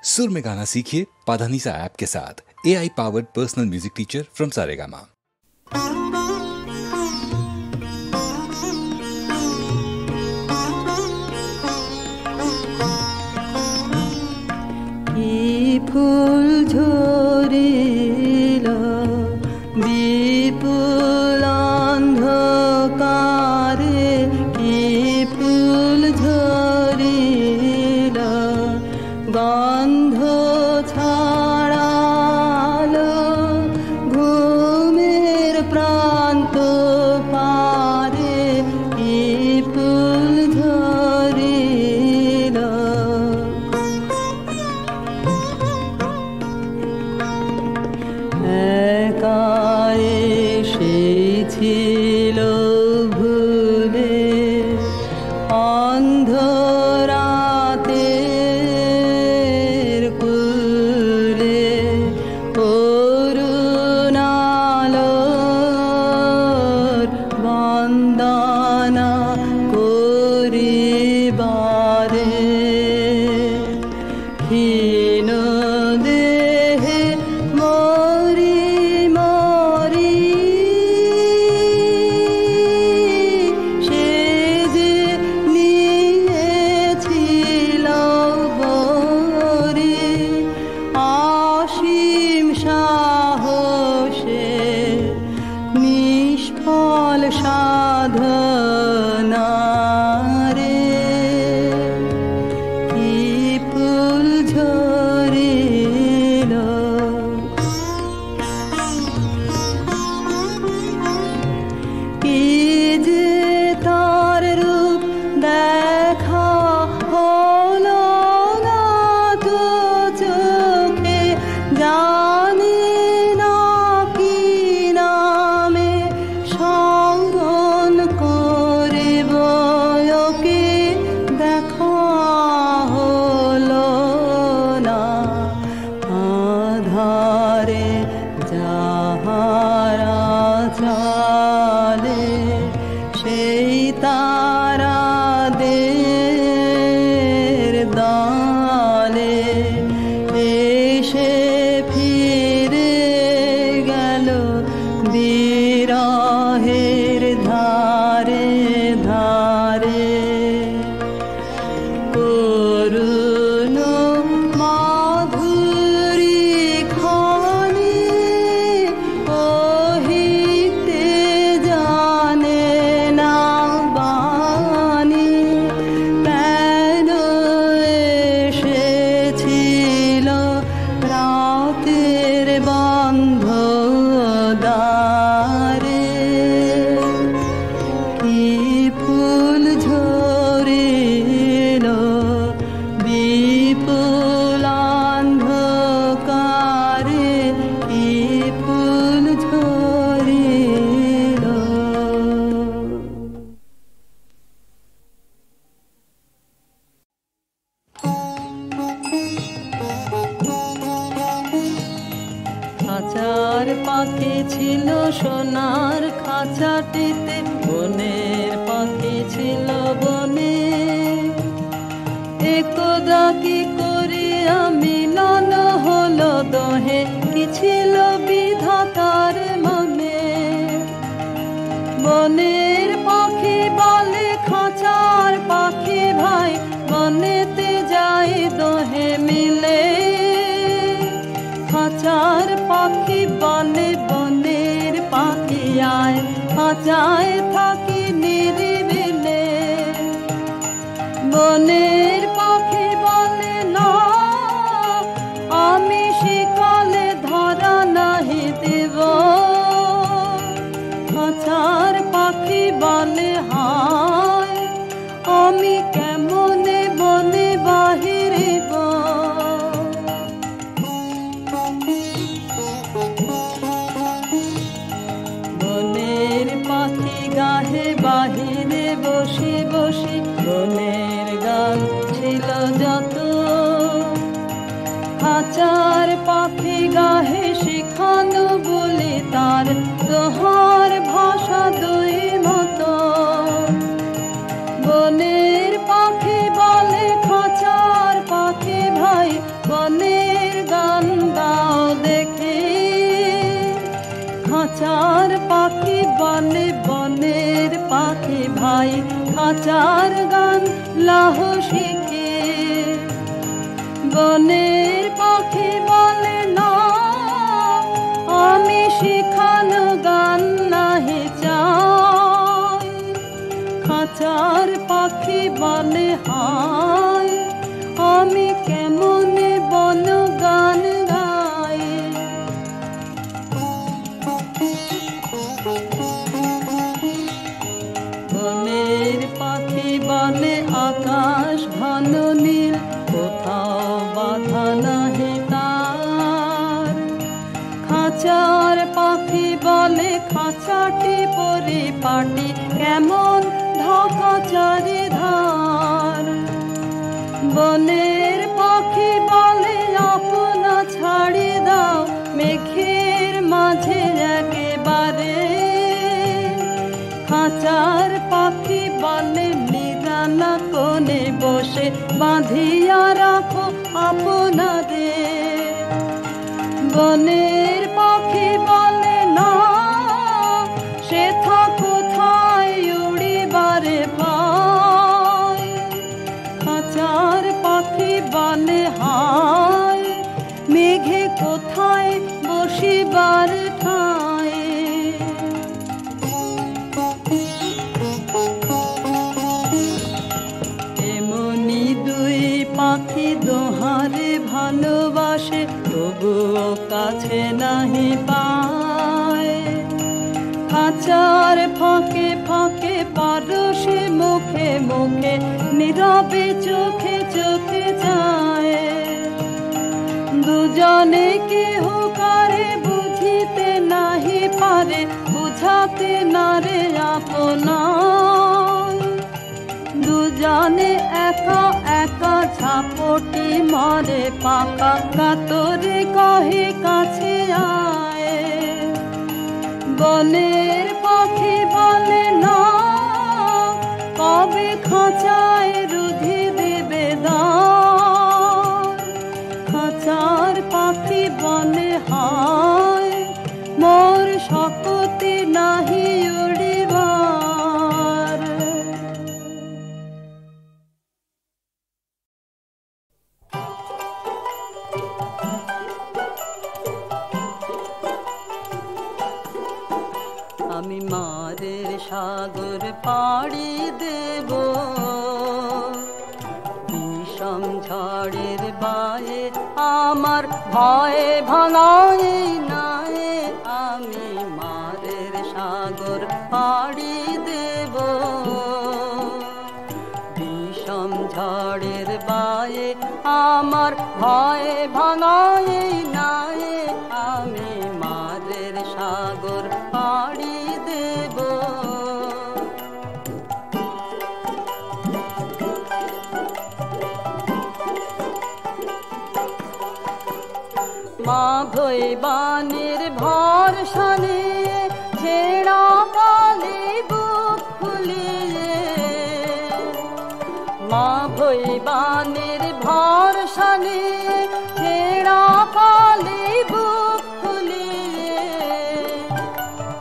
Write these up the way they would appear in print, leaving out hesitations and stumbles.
सुर में गाना सीखिए पाधानीसा ऐप के साथ। AI powered personal music teacher from Saregama. ফুল ঝরিল বিপুল অন্ধকারে, কি ফুল ঝরিল গন্ধ ছড়ালো ঘুমের প্রান্ত পারে, কি ফুল ঝরিল। ছিল ভুলে অন্ধরাতের কুলে, অরুণালোর বন্দনা করিবারে, হীন দেহে মরি মরি সাধনারে, কি ফুল ঝরিল। কি যে তার রূপ দেখা হলো না তো চোখে, জানি না কি নামে সংবন করিব, ওকে দেখা হলো না। আধারে যাহারা চলে সেই তারাদের দলে, এসে ফিরে গেল বিরহের ধারে ধারে, করুণ মাধুরী খানি কহিতে জানে না বাণী, কেন এসেছিল রাতের বন্ধ দ্বারে, কি ফুল ঝরিল বিপুল অন্ধকারে, কি ফুল ঝরিল। খাঁচার পাখি ছিল সোনার খাঁচাটিতে, বনের পাখি ছিল বনে, একদা কি করিয়া মিলন হলো দোহে, কি ছিল বিধাতার মনে। বনের পাখি বলে খাঁচার পাখি ভাই, বনেতে যাই দোহে মিলে। খাঁচার পাখি বলে বনের পাখি আয়, খাঁচায় থাকি নিরিবিলে। বনের পাখি বলে না, আমি শিকলে ধরা নাহি দেব। খাঁচার পাখি বলে হায়, আমি কেমনে বনে বাহিরিব। বনের পাখি গাহে বাহিরে বসে বসে, বনের গান ছিল যত। খাঁচার পাখি গাহে শিখানো বলে তার দোহার ভাষা দুই মতো। বনের পাখি বলে খাঁচার পাখি ভাই, বনের গান গাও দেখি। খাঁচার পাখি বলে বনের পাখি ভাই, খাঁচার গান লাহ শিখে। বনের পাখি বলে না আমি শিখানো গান নাহি চাই। খাঁচার পাখি বলে হায় আমি কেমনে বন গান গাই। বনের পাখি বলে আকাশ ঘন নীল, কোথাও বাধা নাহি তার। খাঁচার পাখি বলে খাঁচাটি পরিপাটি, কেমন ঢাকা চারিধার। বনের পাখি বলে আপনা ছাড়ি দাও মেঘের মাঝে একেবারে। খাঁচার পাখি বলে নিরালা কোণে বসে বাঁধিয়া রাখো আপনাদের। বনের পাখি বলে না সেথা কোথায় উড়িবারে পায়। খাঁচার পাখি বলে হায় মেঘে কোথায় বসিবার ঠায়। এমনি দুই পাখি দোহারে ভালোবাসে, তবুও কাছে নাহি পায়। খাঁচার ফাঁকে ফাঁকে পারসে মুখে মুখে, নীরবে চোখে চোখে যায়। দুজনে কেহ কারে বুঝিতে নাহি পারে, বুঝাতে নারে আপনার। দুজনে একা একা ঝাপটি মারে পাকা, কাতরে কহে কাছে আয়। বনের পাখি বলে না কবে খাঁচায় রুধি দেবে দ্বার। খাঁচার পাখি বলে হায় মোর শক্তি নাহি উড়িবার। আমি মারের সাগর পাড়ি দেব, বিষম ঝড়ের বায়ে আমার ভয়ে ভাঙাই নাই। আমি মারের সাগর পাড়ি দেব, বিষম ঝড়ের বায়ে আমার ভয়ে ভাঙাই নাই। আমি মারের সাগর পাড়ি দেব। মা ভৈবানের ভরসা নিয়ে ছেঁড়া কালে বুক ফুলিয়ে। মা ভৈবানের ভরসা নিয়ে ছেঁড়া কালে বুক ফুলিয়ে।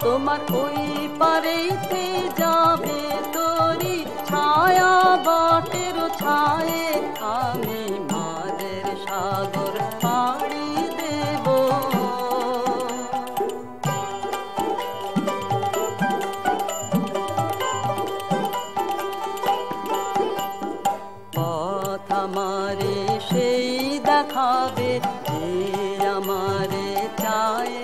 তোমার ওই পারেতে যাবে তোরি ছায়া বাটের ছায়ে। আমি মাদের সাগর পাড়ি দেব। পথ আমারে সেই দেখাবে যে আমারে চায়।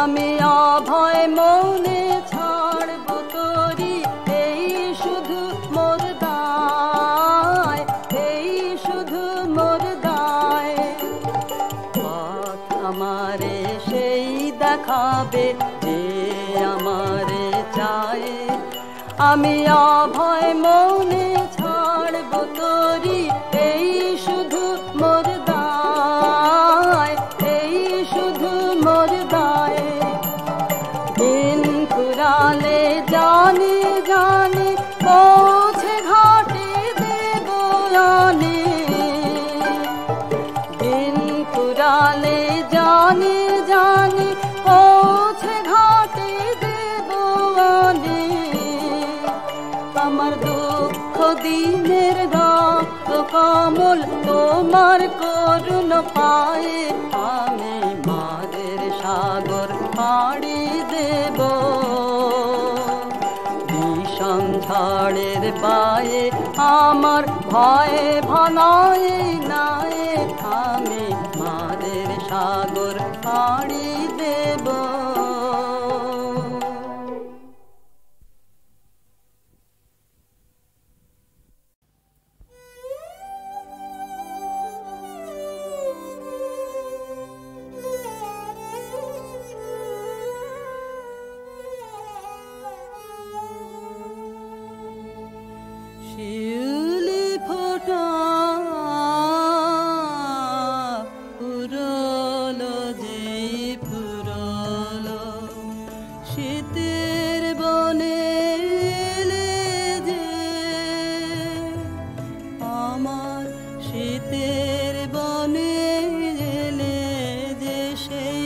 আমি অভয় মৌনে ছাড়ব তোরি এই শুধু মোর দায়, এই শুধু মোর দায়। পথ আমারে সেই দেখাবে যে আমারে চায়। আমি অভয় মৌনে ছাড়ব তোরি এই শুধু মোর দায়, এই শুধু মোর দায়। দিন ফুরালে জানি জানি পৌঁছে ঘাটে দেব আনে। ডালে জানি জানি পৌঁছে ঘাটে দেব আনে আমার দুঃখ দিনের রক্ত কমল তোমার করুণ পায়ে আমি মাদের সাগর পাড়ি দেব বিষম ঝড়ের পায়ে আমার ভয়ে ভনায় নাই আমি মাদের সাগর পাড়ি দেব শিউলি ফোটা পুরলো যে পুরলো শীতের বনে এলে যে আমার শীতের বনে এলে যে সেই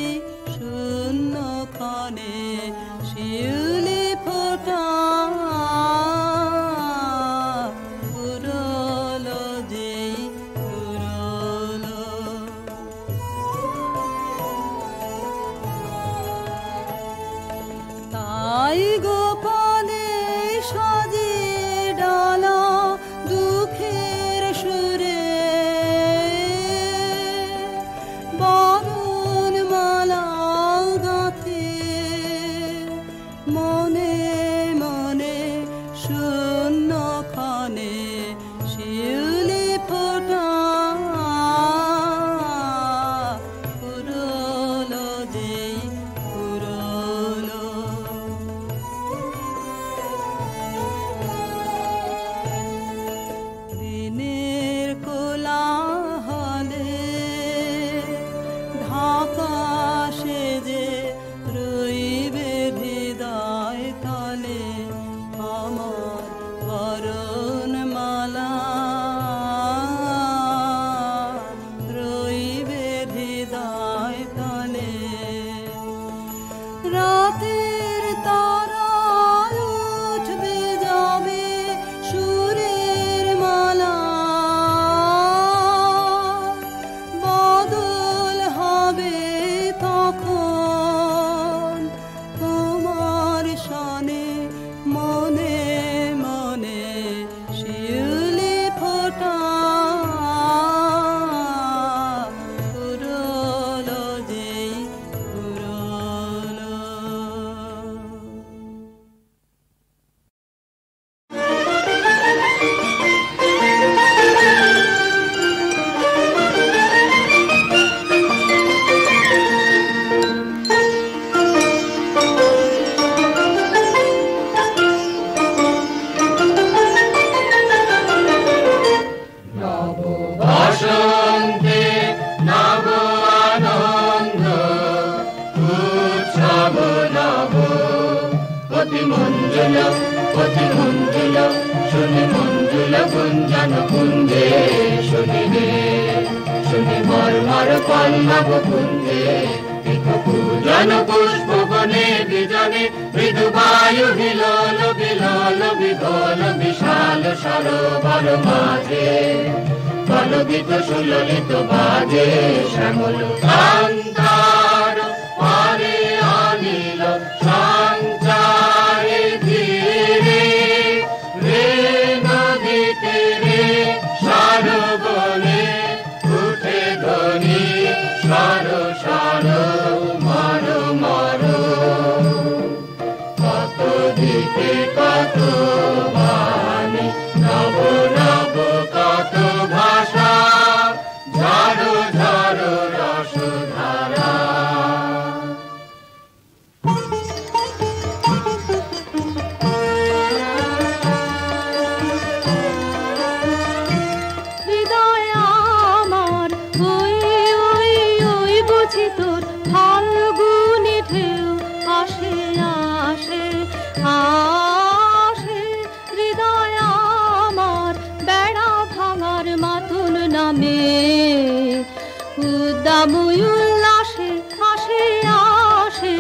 শূন্য ক্ষণে শিউলি ফোটা গোপনে সাজিয়ে ডালা দুঃখের সুরে বরণ মালা গাঁথে মনে মনে শূন্য ক্ষণে শিউলি ফোটা পুরলো যেই পুরলো দিনের কোলাহলে ঢাকা সেজে রইবে হৃদয় তলে আমার বরণ মালা রইবে হৃদয় তলে রাতের তারা উঠবে যাবে সুরের মালা বদল হবে তখন তোমার সনে মনে মনে শিউলি ফোটা পুরলো যেই পুরলো বসন্তে নব আনন্দ উৎসব নব অতি মঞ্জুল শুনি মঞ্জুল গুঞ্জন কুঞ্জে শুনি রে শুনি মর্মর পল্লব কুঞ্জে পূজন পুষ্প বনে বিজনে মৃদু বায়ু বিলোল বিলোল বিভোল বিশাল সরোবর মাঝে কলবিত সুললিত বাজে শ্যামল কান্তার পারে আনিল সঞ্চারে ধীরে রে নদীতে রে সরোবরে উঠে ধ্বনি সর সর মর মর কত দিকে কত বাণী নব নব কত ভাষা ঝাড়ো ঝাড়ো রসধারা হৃদয় আমার ওই ওই ওই বুঝি তোর ফাল্গুনি ঢেউ আসে আসে আসে হৃদয় আমার বেড়া ভাঙার মাতুল নামে উদ্দাম উল্লাসে আসে আসে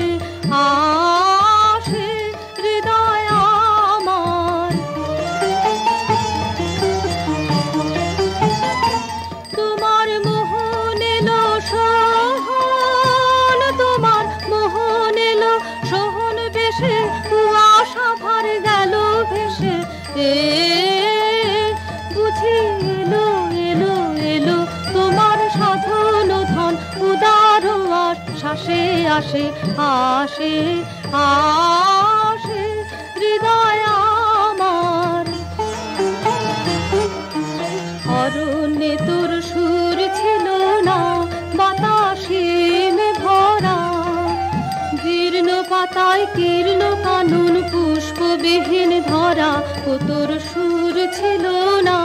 আসে হৃদয় আমার। তোমার মোহন এলো সোহন, তোমার মোহন এলো সোহন বেশে, কুয়াশা ভার গেল ভেসে। বুঝি এলো এলো এলো তোমার সাধন ধন, উদার আশ্বাসে আসে আসে আসে হৃদয় আমার। অরণ্যে তোর সুর ছিল না, বাতাসে ভরা, জীর্ণ পাতায় কীর্ণ কানন পুষ্পবিহীন ধরা, ও তোর সুর ছিল না।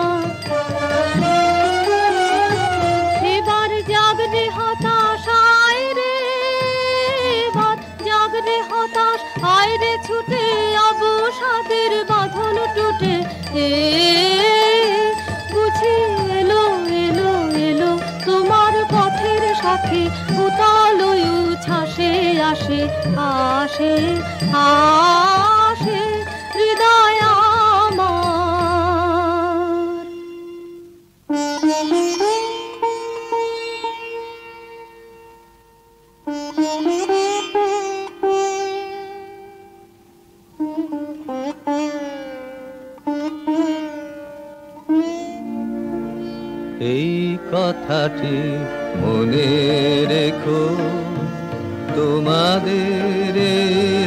এবার জাগরে হতাশ আয় রে, এবার জাগরে হতাশ আয় রে ছুটে, অবসাদের বাঁধন টুটে। বুঝি এলো এলো এলো তোমার পথের সাথে, উতাল উচ্ছ্বাসে আসে আসে আসে হৃদয় আমার। এই কথাটি মনে রেখো, তোমাদের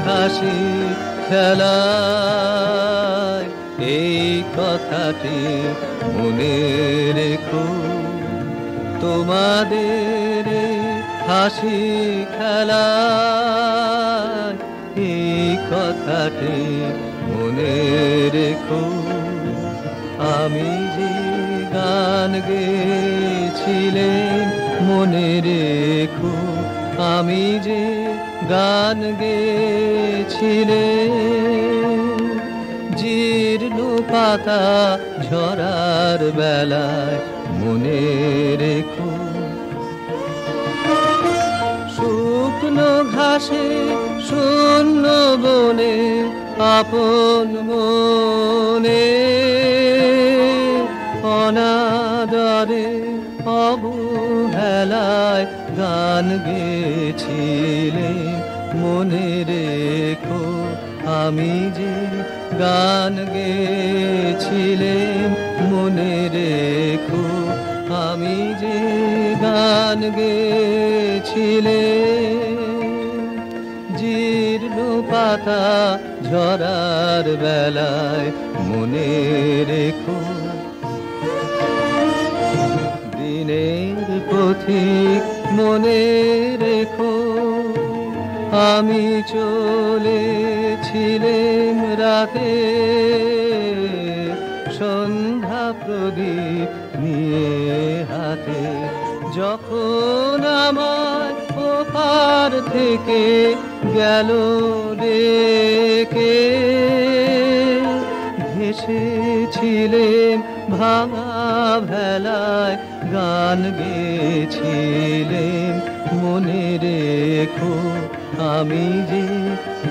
হাসি খেলায়। এই কথাটি মনে রেখো, তোমাদের হাসি খেলায়। এই কথাটি মনে রেখো, আমি যে গান গেয়েছিলেন মনে রেখো, আমি যে গান গেয়েছিলেন। জীর্ণ পাতা ঝরার বেলায় মনে রেখো, শুকনো ঘাসে শূন্য বনে আপন মনে, অনাদরে অবহেলায় গান গেয়েছিলেন মনে রেখো, আমি যে গান গেয়েছিলেন মনে রেখো, আমি যে গান গেয়েছিলেন। জীর্ণ পাতা ঝরার বেলায় মনে রেখো, দিনের পথিক মনে রেখো, আমি চলেছিলেম রাতে সন্ধ্যা প্রদীপ নিয়ে হাতে। যখন আমার ওপার থেকে গেল ডেকে, ভেসেছিলেম ভাঙা ভেলায় গান গেয়েছিলেম মনে রেখো, আমি যে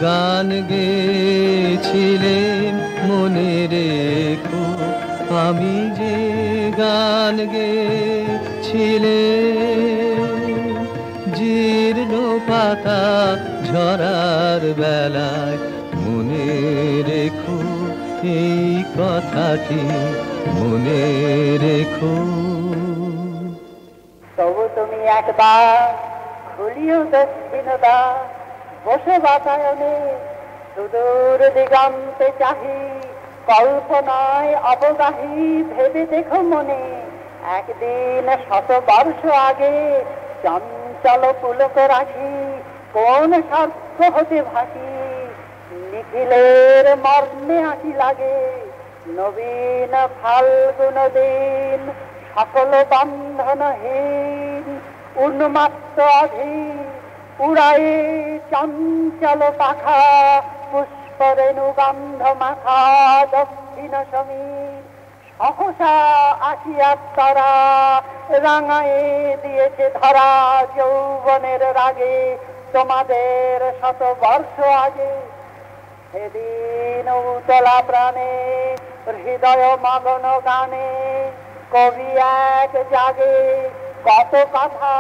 গান গেয়েছিলেম মনে রেখো, আমি যে গান গেয়েছিলেম। জীর্ণ পাতা ঝরার বেলায় মনে রেখো, এই কথাটি মনে রেখো। তবু তুমি একবার খুলিও দক্ষিণতা, বসে বাতায়নে সুদূর দিগন্তে চাহি, কল্পনায় অবগাহী ভেবে দেখো মনে, একদিন 100 বর্ষ আগে চঞ্চল পুলক রাখি, কোন স্বার্থ হতে ভাসি, নিখিলের মর্মে আঁকি লাগে নবীন ফাল্গুন দিন, সকল বন্ধনহীন উন্মাত্ত অধীন, উড়ায়ে চঞ্চল পাখা, পুষ্পরেণু গন্ধ মাখা দক্ষিণ সমীর, অহসা আসিয়ার তারা রাঙায়ে দিয়েছে ধরা যৌবনের রাগে তোমাদের 100 বর্ষ আগে। সেদিন উতলা প্রাণে হৃদয় মগ্ন গানে কবি এক জাগে কত কথা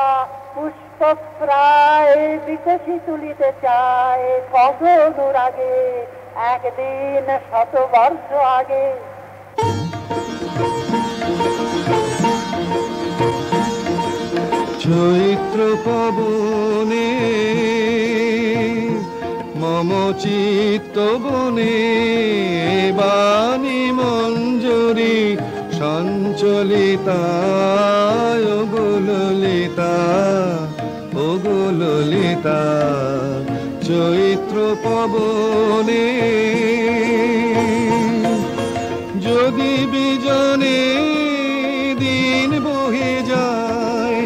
পুষ্প প্রায় বিকশি তুলিতে চায় কত অনুরাগে একদিন 100 বর্ষ আগে। চৈত্র পবনে মম চিত্ত বনে বাণী মঞ্জুরি সঞ্চলিতা ওগো ললিতা ওগো ললিতা। চৈত্র পবনে যদি বিজনে দিন বহে যায়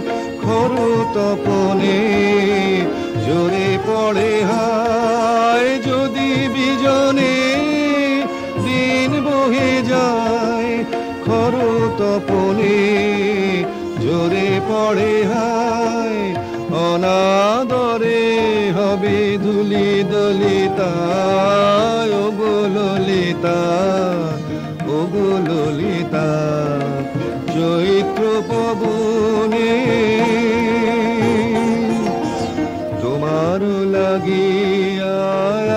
খর তপনে জোরে পড়ে হায়। যদি বিজনে দিন বহে যায় খর তপনে জোরে পড়ে হায়। অনাদরে হবে ধুলি দলিতা ওগো ললিতা ওগো ললিতা। চৈত্র পবনে তোমার লাগিয়া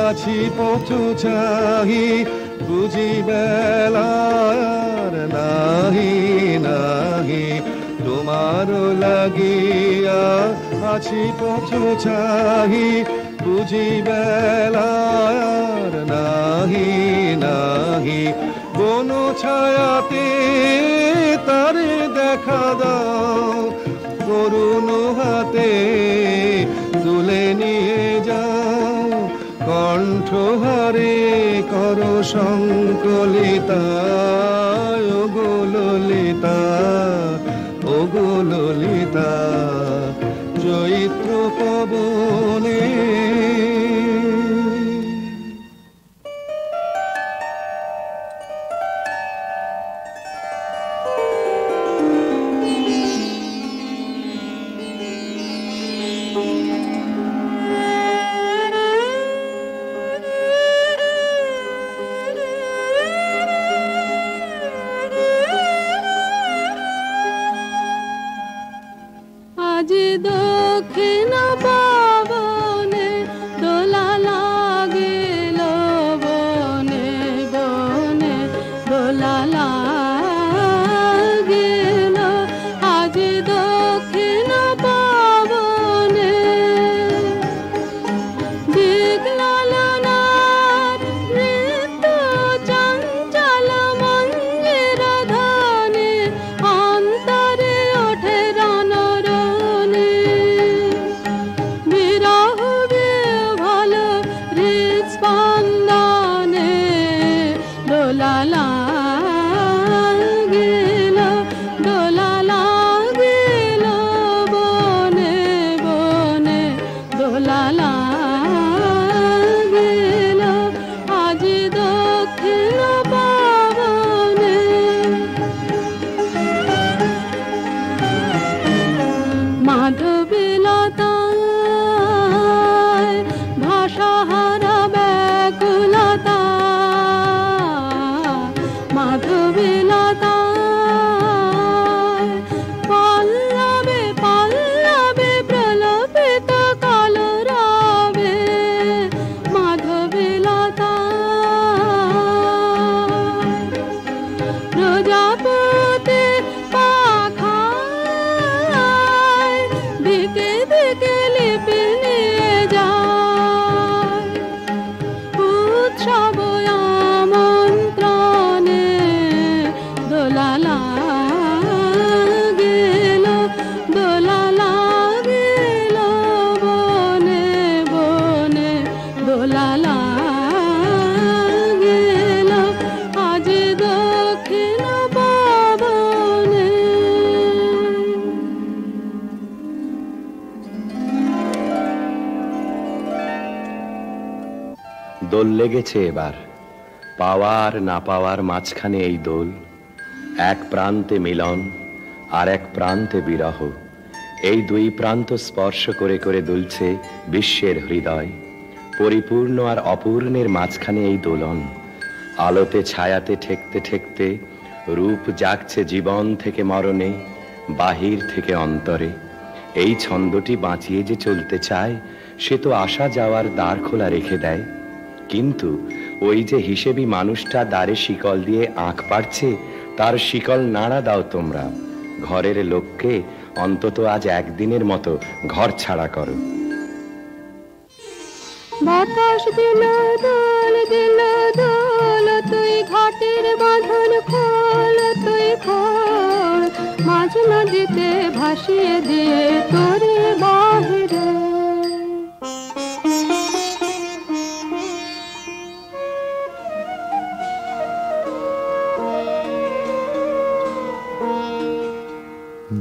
আছি পথ চাহি বুঝি বেলার নাহি নাহি। তোমার লাগিয়া আছি পথ চাহি বুঝি বেলার নাহি নাহি। বন ছায়াতে তারে দেখা দাও করুণ হাতে তুলে নিয়ে যাও কণ্ঠহারে কর সংকলিতা ওগো ললিতা ওগো ললিতা। চৈত্র পবনে আজ দক্ষিণ পবনে দোলা লাগিল বনে বনে দোলা লাগিল। আজ দক্ষিণ পবনে দিগ্লালনার নৃত্য চঞ্চল মঞ্জির ধ্বনি অন্তরে ওঠে রণরণি। বিরহ বিহ্বল হৃৎস্পন্দনে দোলা লাগিল দোলা লাগিল বনে বনে দোলা লাগিল। আজ দক্ষিণ পবনে মাধবীলতায় ভাষাহারা ব্যাকুলতা মাধবীলতায় পল্লবে পল্লবে প্রলোভিত কলরবে মাধবীলতায় প্রজাপতি পাখায় দিকে দিকে লিপি নিয়ে যায় উৎসব আমন্ত্রণে দোলা লাগিল দোলা লাগিল বনে বনে দোলা লাগিল। আজ দক্ষিণ পবনে দোল লেগেছে এবার পাওয়ার না পাওয়ার মাঝখানে এই দোল এক প্রান্তে মিলন আর এক প্রান্তে বিরহ, এই দুই প্রান্ত স্পর্শ করে করে দুলছে বিশ্বের হৃদয়। পরিপূর্ণ আর অপূর্ণের মাঝখানে এই দোলন, আলোতে ছায়াতে ঠেকতে ঠেকতে রূপ জাগছে জীবন থেকে মরণে, বাহির থেকে অন্তরে। এই ছন্দটি বাঁচিয়ে যে চলতে চায়, সে তো আসা যাওয়ার দ্বার খোলা রেখে দেয়। কিন্তু ওই যে হিসেবি মানুষটা দ্বারে শিকল দিয়ে আঁক পাড়ছে, তার শিকল নাড়া দাও তোমরা। ঘরের লোককে অন্তত আজ একদিনের মতো ঘর ছাড়া করো। বাতাস দিল দোল দিল দোল, তুই ঘাটের বাঁধন খোল, তুই খোল, মাঝ নদীতে ভাসিয়ে দিয়ে তোরে বাহিরে।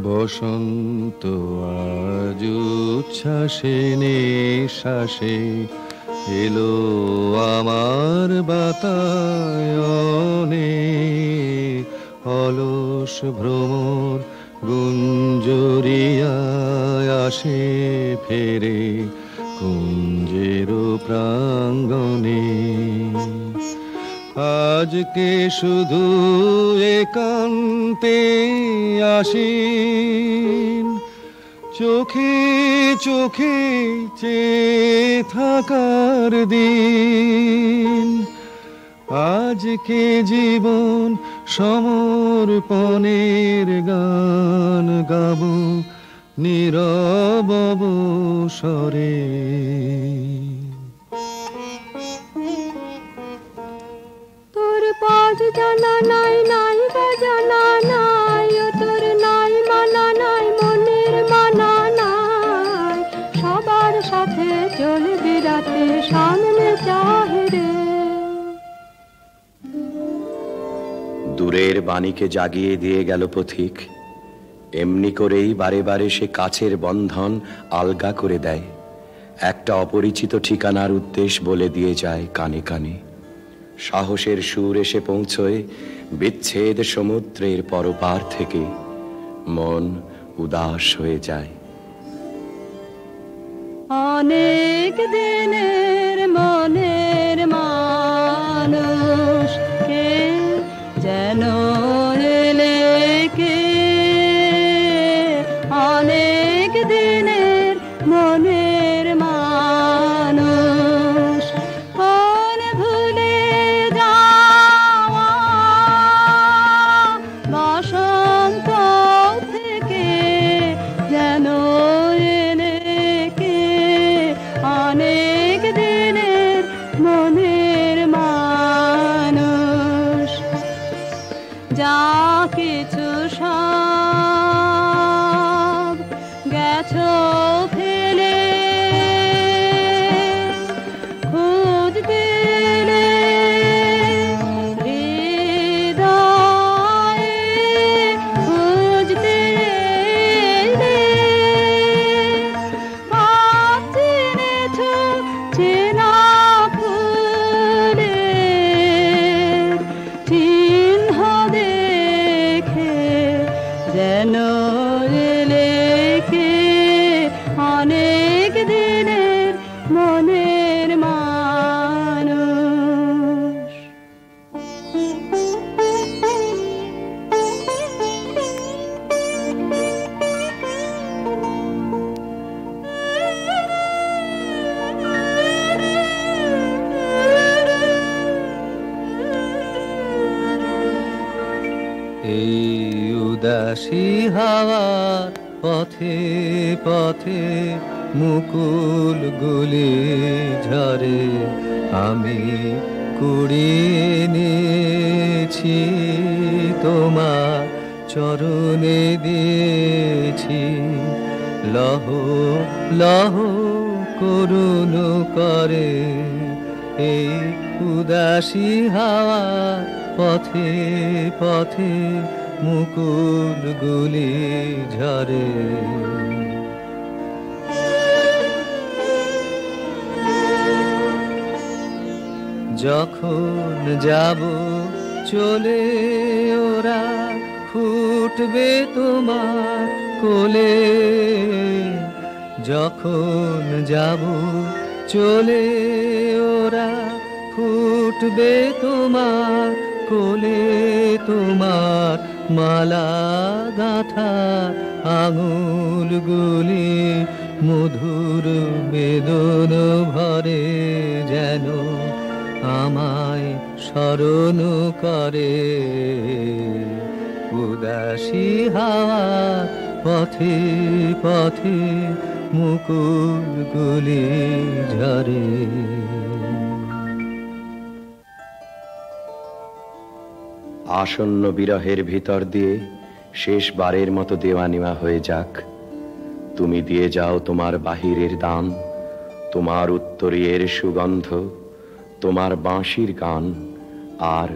বসন্ত আজ উচ্ছ্বাসে নিঃশ্বাসে এলো আমার বাতায়নে, অলস ভ্রমর গুঞ্জরিয়ায় আসে ফেরে কুঞ্জের প্রাঙ্গণে। আজকে শুধু একান্তে আসেন, চোখে চোখে চেয়ে থাকার দিন। আজকে জীবন সমর্পণের গান গাবো নীরব অবসরে। তোর পাঁচ জানা নাই নাই বাজানা নাই, ও তোর নাই মানা নাই মনের মানা নাই, সবার সাথে চলবি রাতে সামনে চাহিরে। দূরের বাণীকে জাগিয়ে দিয়ে গেল পথিক, এমনি করেই বারে বারে সে কাছের বন্ধন আলগা করে দেয়। একটা অপরিচিত ঠিকানার উদ্দেশ্য বলে দিয়ে যায় কানে কানে। সাহসের সুর এসে পৌঁছয় বিচ্ছেদ সমুদ্রের পরপার থেকে, মন উদাস হয়ে যায়। অনেক দিনের মনের মানুষ কে যেন এলে কে, অনেক দিনের মনের মানুষ কোন ভুলে যাওয়া বসন্ত থেকে যেন এলে কে, অনেক দিনের মনের মানুষ। যা কিছু সব গেছো ফেলে, খোঁজ দিলে হৃদয়ে, খোঁজ দিলে পাপ চিনেছো চেনা ফুলের চিহ্ন দেখে যেন এলে কে, অনেক দিনের মনের মানুষ। এই উদাসী হাওয়ার পথে পথে মুকুল গুলি ঝরে, আমি কুড়িয়ে নিয়েছি তোমার চরণে দিয়েছি। লহ লহ করুণ করে এই উদাসী হাওয়া, পথে পথে মুকুল গুলি ঝরে। যখন যাব চলে ওরা ফুটবে তোমার কোলে, যখন যাব চলে ওরা ফুটবে তোমার কোলে, তোমার মালা গাঁথা আঙুলগুলি মধুর বেদন ভরে যেন আমায় স্মরণ করে। উদাসী হাওয়া পথে পথে মুকুলগুলি ঝরে। আসন্ন বিরহের ভিতর দিয়ে শেষবারের মতো দেওয়া নেওয়া হয়ে যাক। তুমি দিয়ে যাও তোমার বাহিরের দান, তোমার উত্তরীয়ের সুগন্ধ, তোমার বাঁশির গান, আর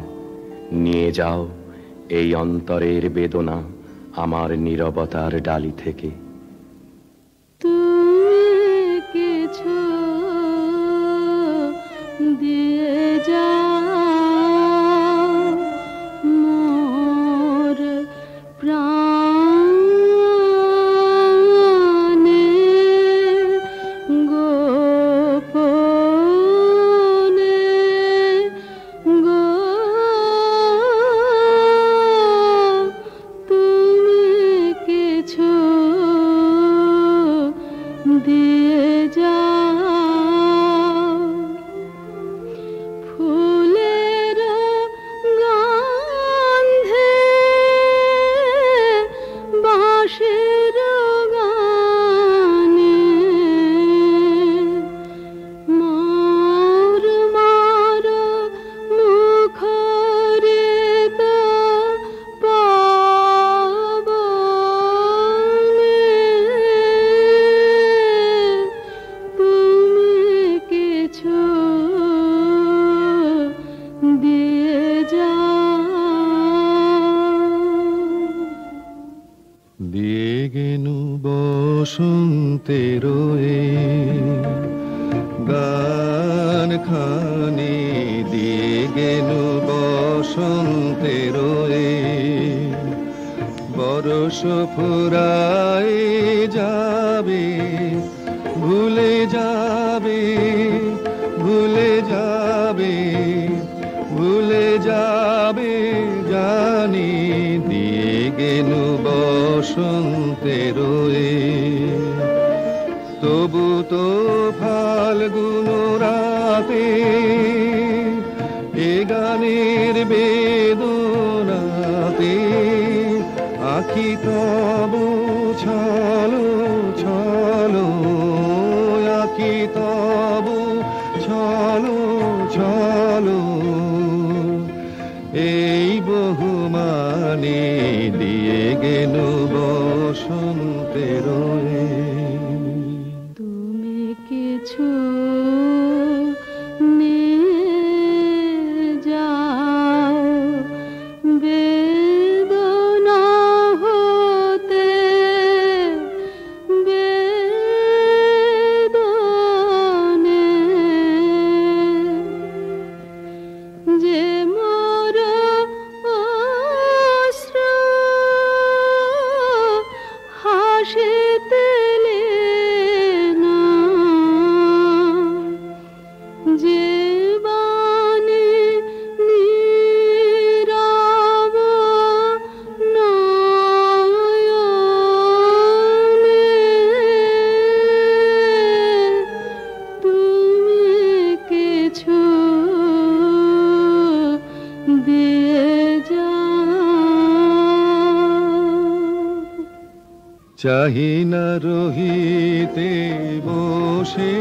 নিয়ে যাও এই অন্তরের বেদনা আমার নীরবতার ডালি থেকে। তুমি কিছু দিয়ে যাও মোর প্রাণে, গোপনে গো, তুমি কিছু দিয়ে যাও। ফুলের গন্ধে বাঁশির গানে মোর মার মুখরিত পাবনে, তুমি কিছু দিয়ে যাও। দিয়ে গেনু বসন্তের গান খানি, দিয়ে গেনু বসন্তের বরস ফুরায় যাবে, ভুলে যাবে, ভুলে যাবে, ভুলে যাবে জানি, দিয়ে গেনু বসন্তের তবু তো ফাল্গুন রাতে এ গানের বেদনাতে আখি তবু ছলো ছলো, আখি তবু ছলো ছলো, এই বহুমানে দিয়ে গেনু বসন্তের। তুমি কিছু নিয়ে যাও বেদনা হতে, বেদনে যে মোর অশ্রু হাসিতে না, যে বাণী নীরব নয়নে তুমি কিছু দিয়ে যাও। চাহি না রহিতে বসে,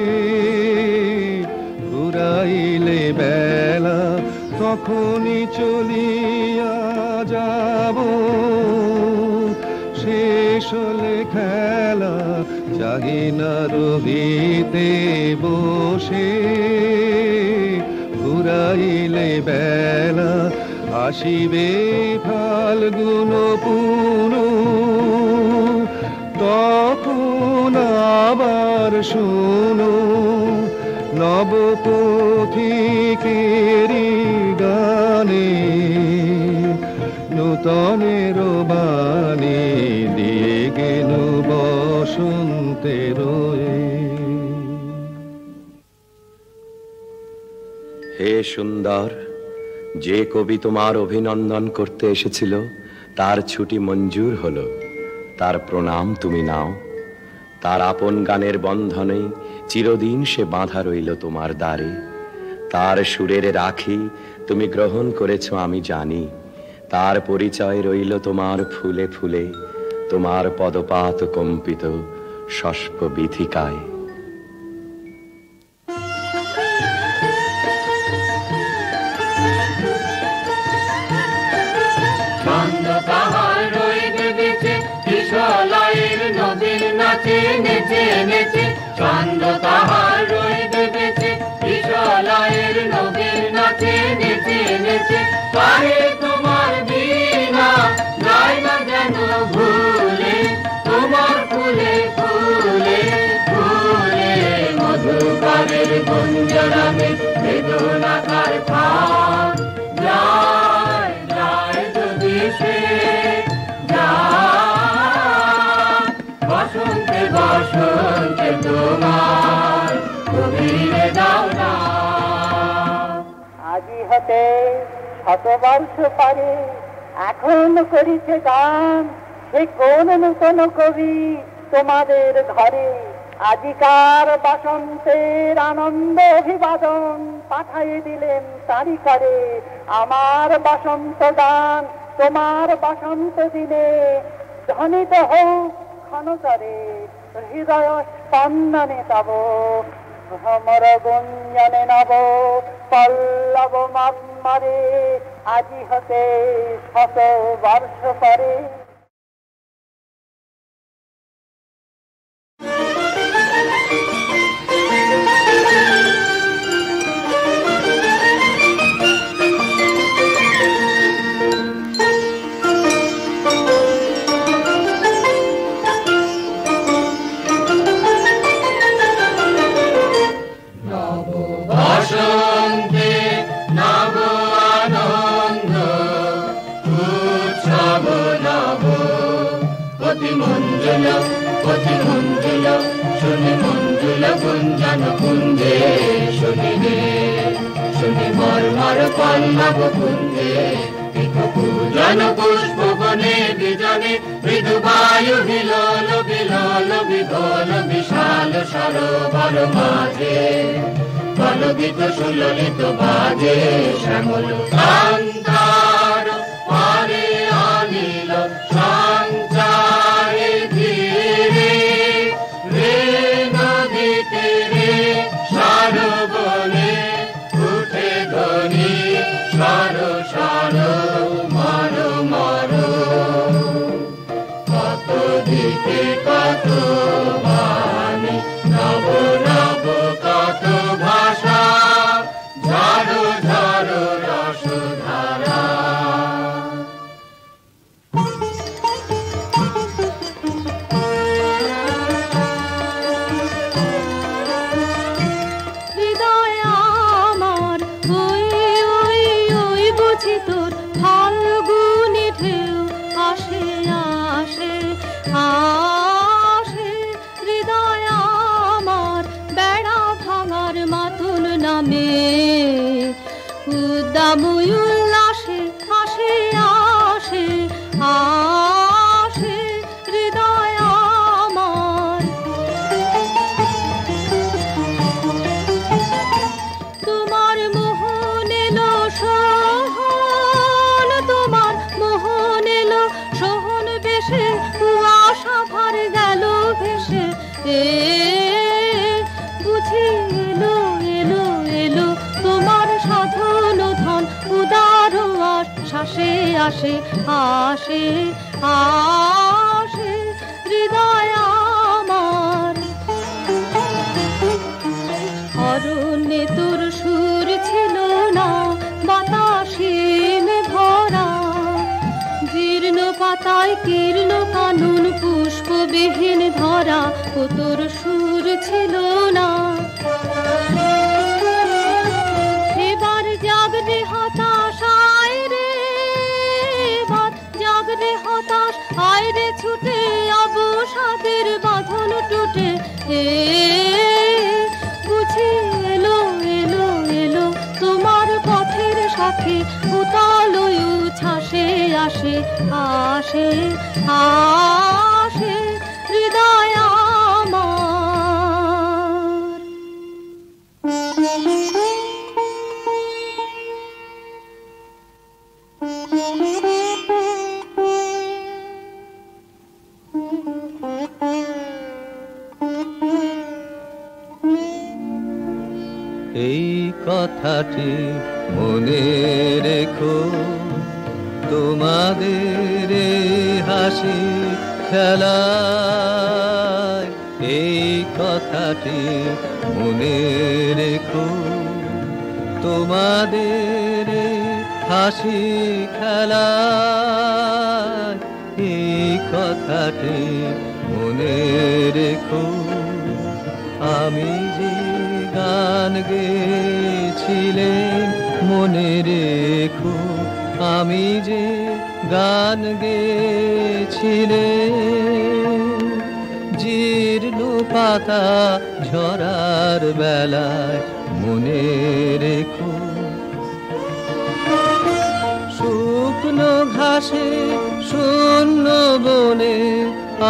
ঘুরাইলে বেলা তখনই চলিয়া যাব, শেষ হলে খেলা। চাহি না রহিতে বসে, ঘুরাইলে বেলা আসিবে ফাল্গুন পুন, তখন আবার শোনো নবপথিকেরি গানে নূতনের বাণী দিয়ে গেল বসন্তের। হে সুন্দর, যে কবি তোমার অভিনন্দন করতে এসেছিল তার ছুটি মঞ্জুর হলো, তার প্রণাম তুমি নাও। তার আপন গানের বন্ধনে চিরদিন সে বাঁধা রইল তোমার দ্বারে। তার সুরের রাখি তুমি গ্রহণ করেছ আমি জানি, তার পরিচয় রইল তোমার ফুলে ফুলে, তোমার পদপাত কম্পিত শস্প বিথিকায়। নবীন নাচে নেচে নেচে চন্দ তাহার রইবে বেঁচে, বিশালায়ের নবীন নাচে নেচে নেচে। পারে তোমার বিনা যায় না যেন ভুলে, তোমার ফুলে ফুলে ফুলে মধুকারের গুঞ্জরামে বেদনাকার থাক যায় যায় যদি সে বসন্তে বসন্তে তোমার কবিরে দাও না। আজি হতে শতবর্ষ পারে এখন করিছে গান, সে কোন নূতন কবি তোমাদের ঘরে। আজিকার বসন্তের আনন্দ অভিবাদন পাঠাইয়ে দিলেন তারি করে। আমার বসন্ত গান তোমার বসন্ত দিনে ধ্বনিত হোক ক্ষণতরে, হৃদয় স্পন্দনে তব ভ্রমর গুঞ্জনে নব পল্লব মারে। আজি হতে শত বর্ষ পরে। বসন্তে নব আনন্দ উৎসব নব, অতি মঞ্জুল শুনি মঞ্জুল গুঞ্জন কুঞ্জে, শুনি শুনি মর্মর পল্লব কুঞ্জে। পূজন পুষ্প বনে বিজনে মৃদু বায়ু হিলোল বিলোল বিদোল বিশাল সরোবর মাঝে, কলগীত সুললিত বাজে শ্যামল কান্তার পারে আনিল সঞ্চারে ধীরে রে নদী তীরে সরোবরে উঠে ধ্বনি সর সর মর মর। কত দিকে কত বাণী নব নব কত ভাষা, ঝাড়ো ঝাড়ো রসধারা। হৃদয় আমার ওই ওই ওই বুঝি তোর ফাল্গুনি ঢেউ আসে আসে আসে। হৃদয় আমার বেড়া ভাঙার মাতুল নামে উদ্দাম উল্লাসে আসে আসে আসে। হৃদয় আমার তোমার মোহন এলো সোহন, তোমার মোহন এলো সোহন বেশে কুয়াশা ভার গেল ভেসে। বুঝি এলো এলো এলো তোমার সাধন ধন উদার শ্বাসে আসে আসে আসে। হৃদয় আমার অরণ্যে তোর সুর ছিল না, বাতাসে ভরা জীর্ণ পাতায় কীর্ণ কানন পুষ্পবিহীন ধরা। ও তোর সুর ছিল না। এবার জাগরে হতাশায় রে, এবার বুঝি এলো এলো এলো তোমার পথের সাথে উতাল উচ্ছ্বাসে আসে আসে আসে হৃদয় আমার। এই কথাটি মনে রেখো, তোমাদের হাসি খেলায়। এই কথাটি মনে রেখো, তোমাদের হাসি খেলায়। এই কথাটি মনে রেখো, আমি যে গান গেয়েছিলেন মনে রেখো, আমি যে গান গেয়েছিলেন। জীর্ণ পাতা ঝরার বেলায় মনে রেখো, শুকনো ঘাসে শূন্য বনে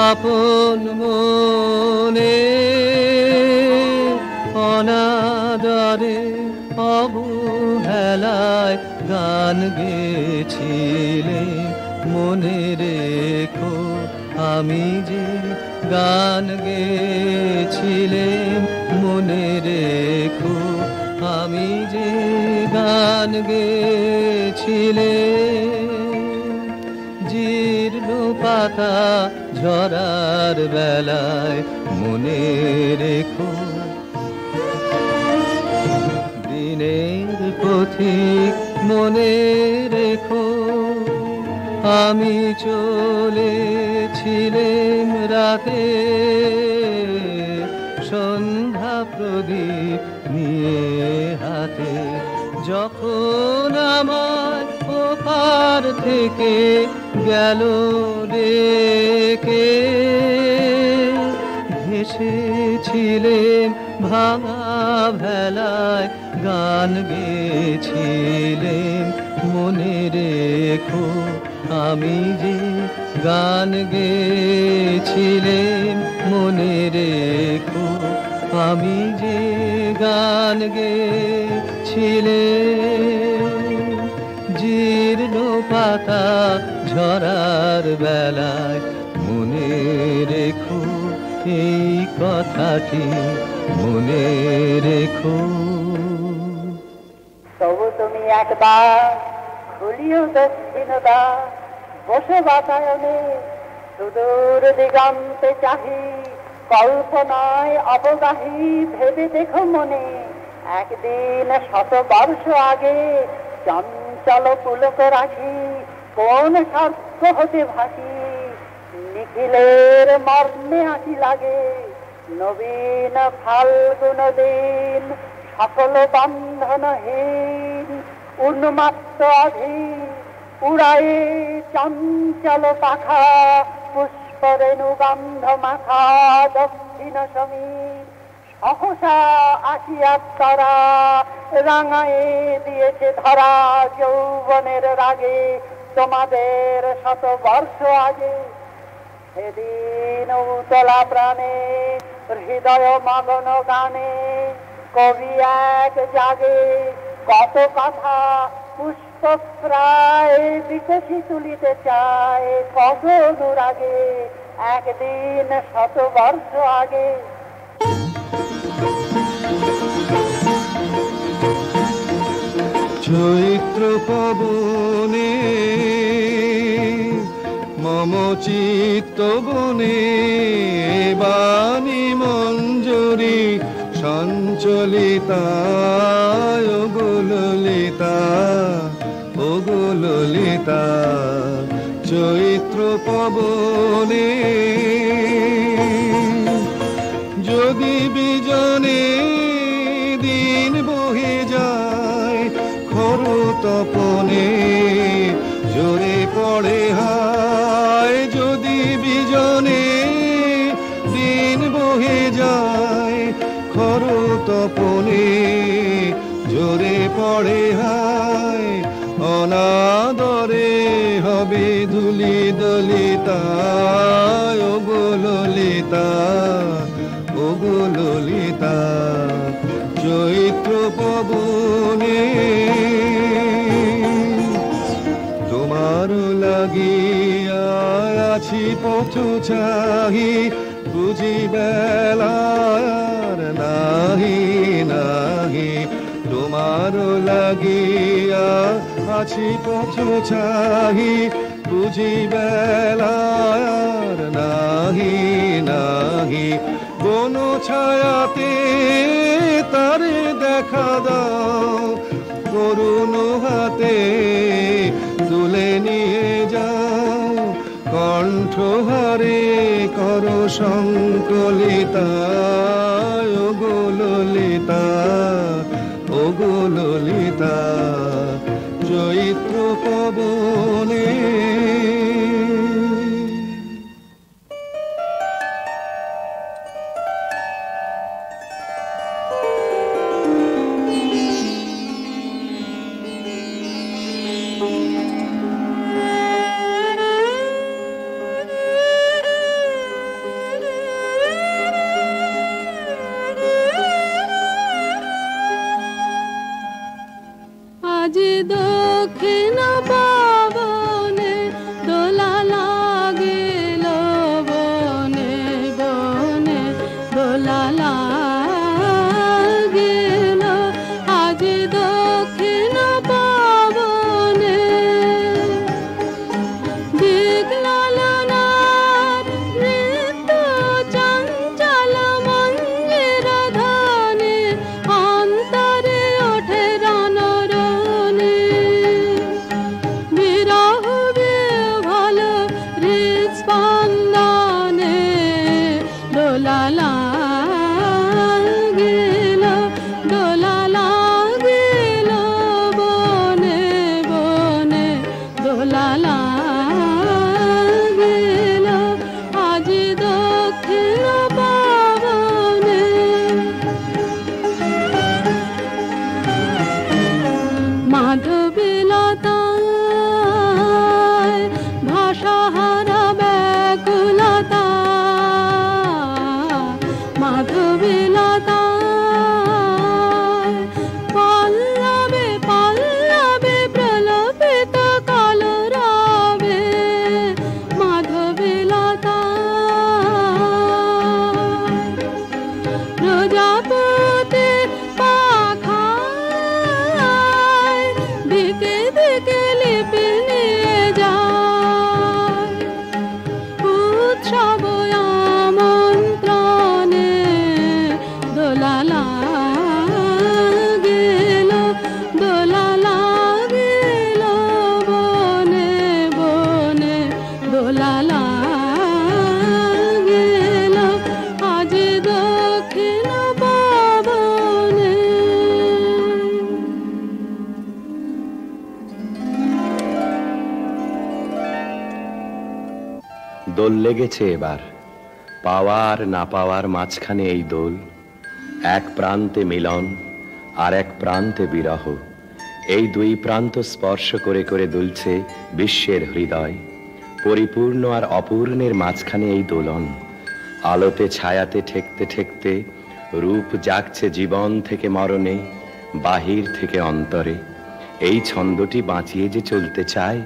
আপন মনে অনাদরে অবহেলায় গান গেছিলে মনে রেখো, আমি যে গান গেছিলেম মনে রেখো, আমি যে গান গেছিলেম। জীর্ণ পাতা ঝরার বেলায় মনে রেখো, দিনের পথিক মনে রেখো, আমি চলেছিলেম রাতে সন্ধ্যা প্রদীপ নিয়ে হাতে। যখন আমার ওপার থেকে গেল ডেকে, ভেসেছিলেম ভাঙা ভেলায় গান গেয়েছিলেম মনে রেখো, আমি যে গান গেয়েছিলেম মনে রেখো, আমি যে গান গেয়েছিলেম। জীর্ণ পাতা ঝরার বেলায় মনে রেখো, এই কথাটি মনে রেখো। তবু তুমি একবার খুলিও দক্ষিণতা, বসে বাতায়নে সুদূর দিগন্তে চাহি, কল্পনায় অবগাহী ভেবে দেখো মনে, একদিন 100 বর্ষ আগে চঞ্চল পুলক রাখি কোন স্বর্গ হতে ভাসি। নিখিলের মর্মে আঁকি লাগে নবীন ফাল্গুন দিন, সকল বন্ধনহীন উন্মাত্ত অধীন, উড়ায়ে চঞ্চল পাখা পুষ্প রেণু গন্ধ মাখা দক্ষিণ সমীর। সহসা আসিয়া তারা রাঙায়ে দিয়েছে ধরা যৌবনের রাগে তোমাদের 100 বর্ষ আগে। সেদিন উতলা প্রাণে হৃদয় মগ্ন গানে কবি এক জাগে কত কথা পুষ্প প্রায় বিকশি তুলিতে চায় কত অনুরাগে একদিন 100 বর্ষ আগে। চৈত্র পবনে মম চিত্ত বনে বাণী মঞ্জরি সঞ্চলিতা ওগো ললিতা ওগো ললিতা। চৈত্র পবনে যদি বিজনে দিন বহে যায় খর তপনে জোরে পড়ে হায়, যদি বিজনে দিন বহে যায় খরতপনে জোরে পড়ে হায় অনাদরে হবে ধুলি দলিতা ওগো ললিতা ওগো ললিতা চৈত্র পবনে তোমার লাগিয়া আছি পথ চাহি বুঝি বেলার নাহি নাহি তোমার লাগিয়া আছি পথ চাহি বুঝি বেলার নাহি নাহি কোন ছায়াতে তারে দেখা দাও করুণ হাতে তুলে নিয়ে যাও কণ্ঠহারে কর সংকলিতা ওগো ললিতা ওগো ললিতা চৈত্র পবনে আজ দক্ষিণ পবনে দোলা লাগিল বনে বনে দোলা লাগিল আজ দক্ষিণ পবনে দিগ্লালনার নৃত্য চঞ্চল মঞ্জির ধ্বনি অন্তরে ওঠে রণরণি বিরহ বিহ্বল হৃৎস্পন্দনে দোলা লাগিল বনে বনে দোলা লাগিল আজ দক্ষিণ পবনে মাধবীলতায় ভাষাহারা ব্যাকুলতা মাধবীলতায় পল্লবে পল্লবে প্রলোভিত কলরবে মাধবীলতায় প্রজাপতি পাখায় দিকে দিকে লিপি নিয়ে যায় উৎসব আমন্ত্রণে দোলা লাগিল বনে বনে দোলা লাগিল আজ দক্ষিণ পবনে দোল লেগেছে এবার, পাওয়ার না পাওয়ার মাঝখানে এই দোল। এক প্রান্তে মিলন আর এক প্রান্তে বিরহ, এই দুই প্রান্ত স্পর্শ করে করে দুলছে বিশ্বের হৃদয়। পরিপূর্ণ আর অপূর্ণের মাঝখানে এই দোলন, আলোতে ছায়াতে ঠেকতে ঠেকতে রূপ জাগছে জীবন থেকে মরণে, বাহির থেকে অন্তরে। এই ছন্দটি বাঁচিয়ে যে চলতে চায়,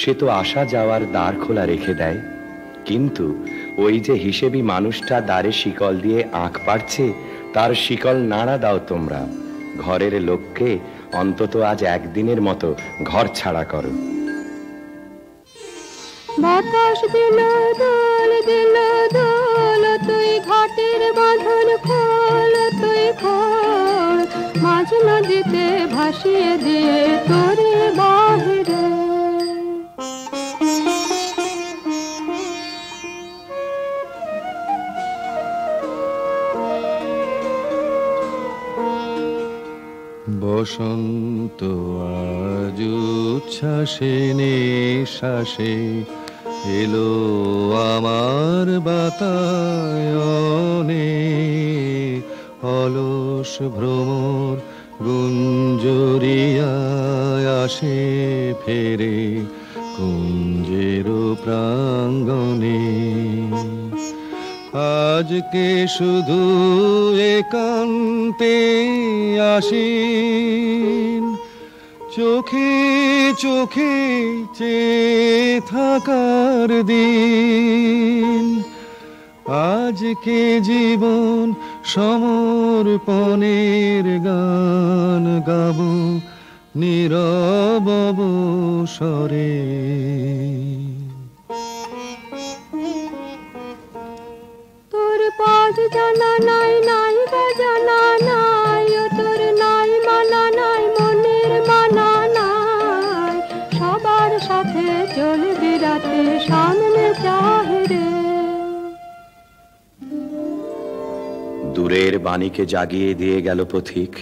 সে তো আসা যাওয়ার দ্বার খোলা রেখে দেয়। কিন্তু ওই যে হিসেবি মানুষটা দ্বারে শিকল দিয়ে আঁক পাড়ছে, তার শিকল নাড়া দাও তোমরা। ঘরের লোককে অন্তত আজ একদিনের মতো ঘর ছাড়া করো। বাতাস দিল দোল তুই ঘাটের বাঁধন খোল তুই খোল, মাঝ নদীতে ভাসিয়ে দিয়ে তোরে বাহিরে। বসন্ত আজ উচ্ছ্বাসে নিঃশ্বাসে এলো আমার বাতায়নে, অলস ভ্রমর গুঞ্জরিয়ায় আসে ফেরে কুঞ্জের প্রাঙ্গণে। আজকে শুধু একান্তে আসেন, চোখে চোখে চেয়ে থাকার দিন। আজকে জীবন সমর্পণের গান গাব নীরব অবসরে। তোর পথ জানা নাই, নাই বা জানা নাই, ও তোর নাই মানা নাই, মনের মানা নাই। সবার সাথে চলবি রাতে, সামনে চাহিরে। দূরের বাণীকে জাগিয়ে দিয়ে গেল পথিক।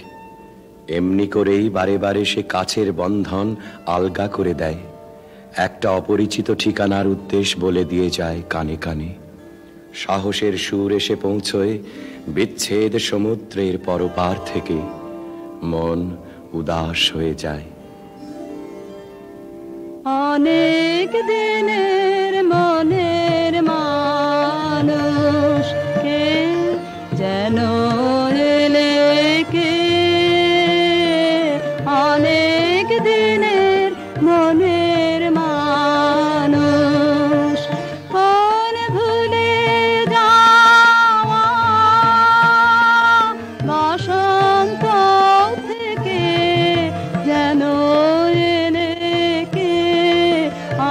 এমনি করেই বারে বারে সে কাছের বন্ধন আলগা করে দেয়। একটা অপরিচিত ঠিকানার উদ্দেশ্য বলে দিয়ে যায় কানে কানে। সাহসের সুর এসে পৌঁছয় বিচ্ছেদ সমুদ্রের পরপার থেকে। মন উদাস হয়ে যায়। অনেক দিনের মনের মানুষ কে যেন এলে কে, অনেক দিনের মনের মানুষ। কোন ভুলে যাওয়া বসন্ত থেকে যেন এলে কে,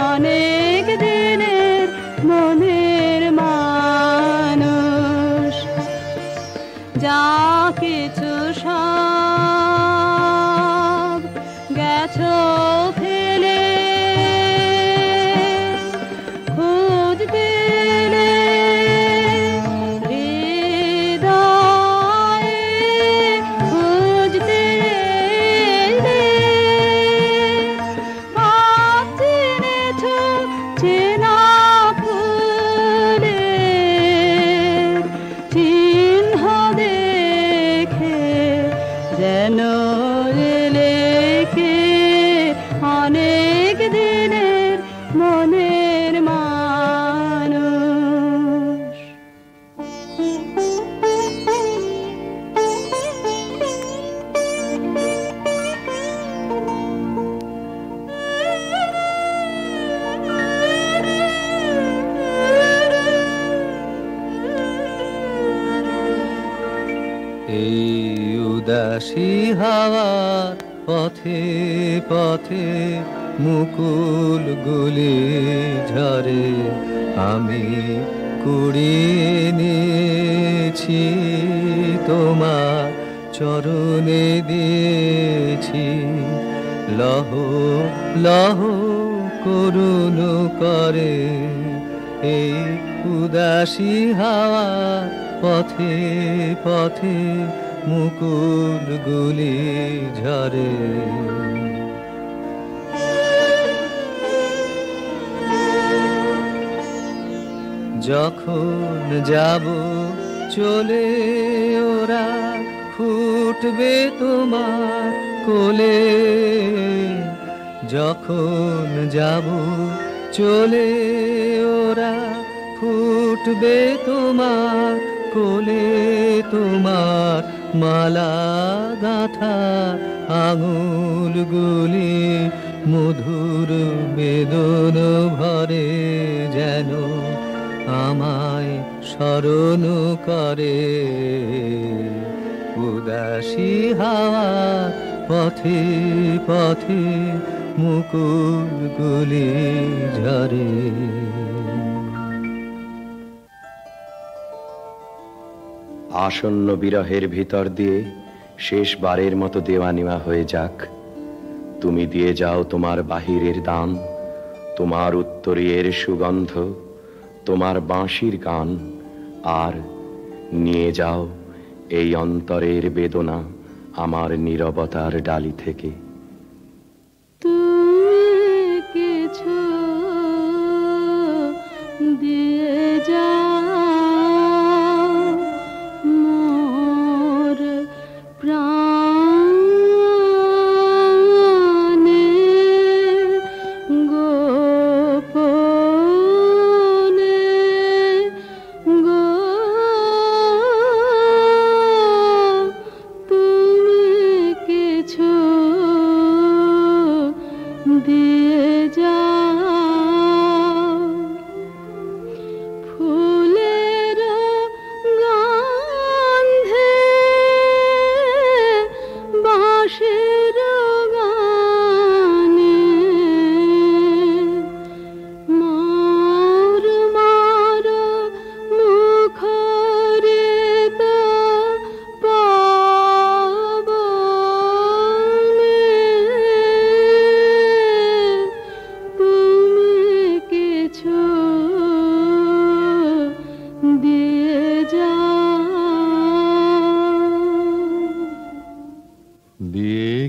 অনেক দিনের মনের মানুষ। যা কিছু সব গেছো ফেলে, খোঁজ পেলে হৃদয়ে, খোঁজ পেলে ভাব চিনেছো চেনা ফুলের চিহ্ন দেখে যেন এলে কে, অনেক দিনের মনের মানুষ। এই উদাসী হাওয়ার পথে পথে মুকুল গুলি ঝরে, আমি কুড়িয়ে নিয়েছি তোমার চরণে দিয়েছি। লহ লহ করুণ করে এই উদাসী হাওয়ার পথে পথে মুকুল গুলি ঝরে। যখন যাব চলে ওরা ফুটবে তোমার কোলে। যখন যাব চলে ওরা ফুটবে তোমার কোলে, তোমার মালা গাঁথা আঙুলগুলি মধুর বেদন ভরে যেন আমায় স্মরণ করে। উদাসী হাওয়া পথে পথে মুকুলগুলি ঝরে। আসন্ন বিরহের ভিতর দিয়ে শেষবারের মতো দেওয়া নেওয়া হয়ে যাক। তুমি দিয়ে যাও তোমার বাহিরের দান, তোমার উত্তরীয়ের সুগন্ধ, তোমার বাঁশির গান, আর নিয়ে যাও এই অন্তরের বেদনা আমার নীরবতার ডালি থেকে। তুমি কিছু দিয়ে যাও মোর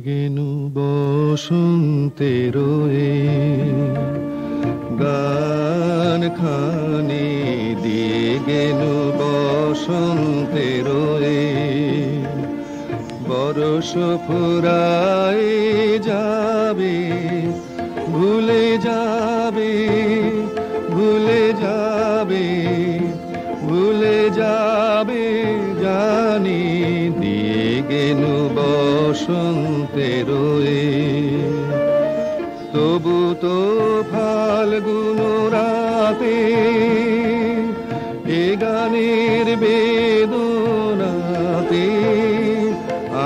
গেনু বসন্তের গান খানি দিয়ে গেনু বসন্তের বরষ ফুরায় যাবে, ভুলে যাবে, ভুলে যাবে, ভুলে যাবে জানি, দিয়ে গেনু বসন্তের তবু তো ফাল্গুন রাতে এ গানের বেদনাতে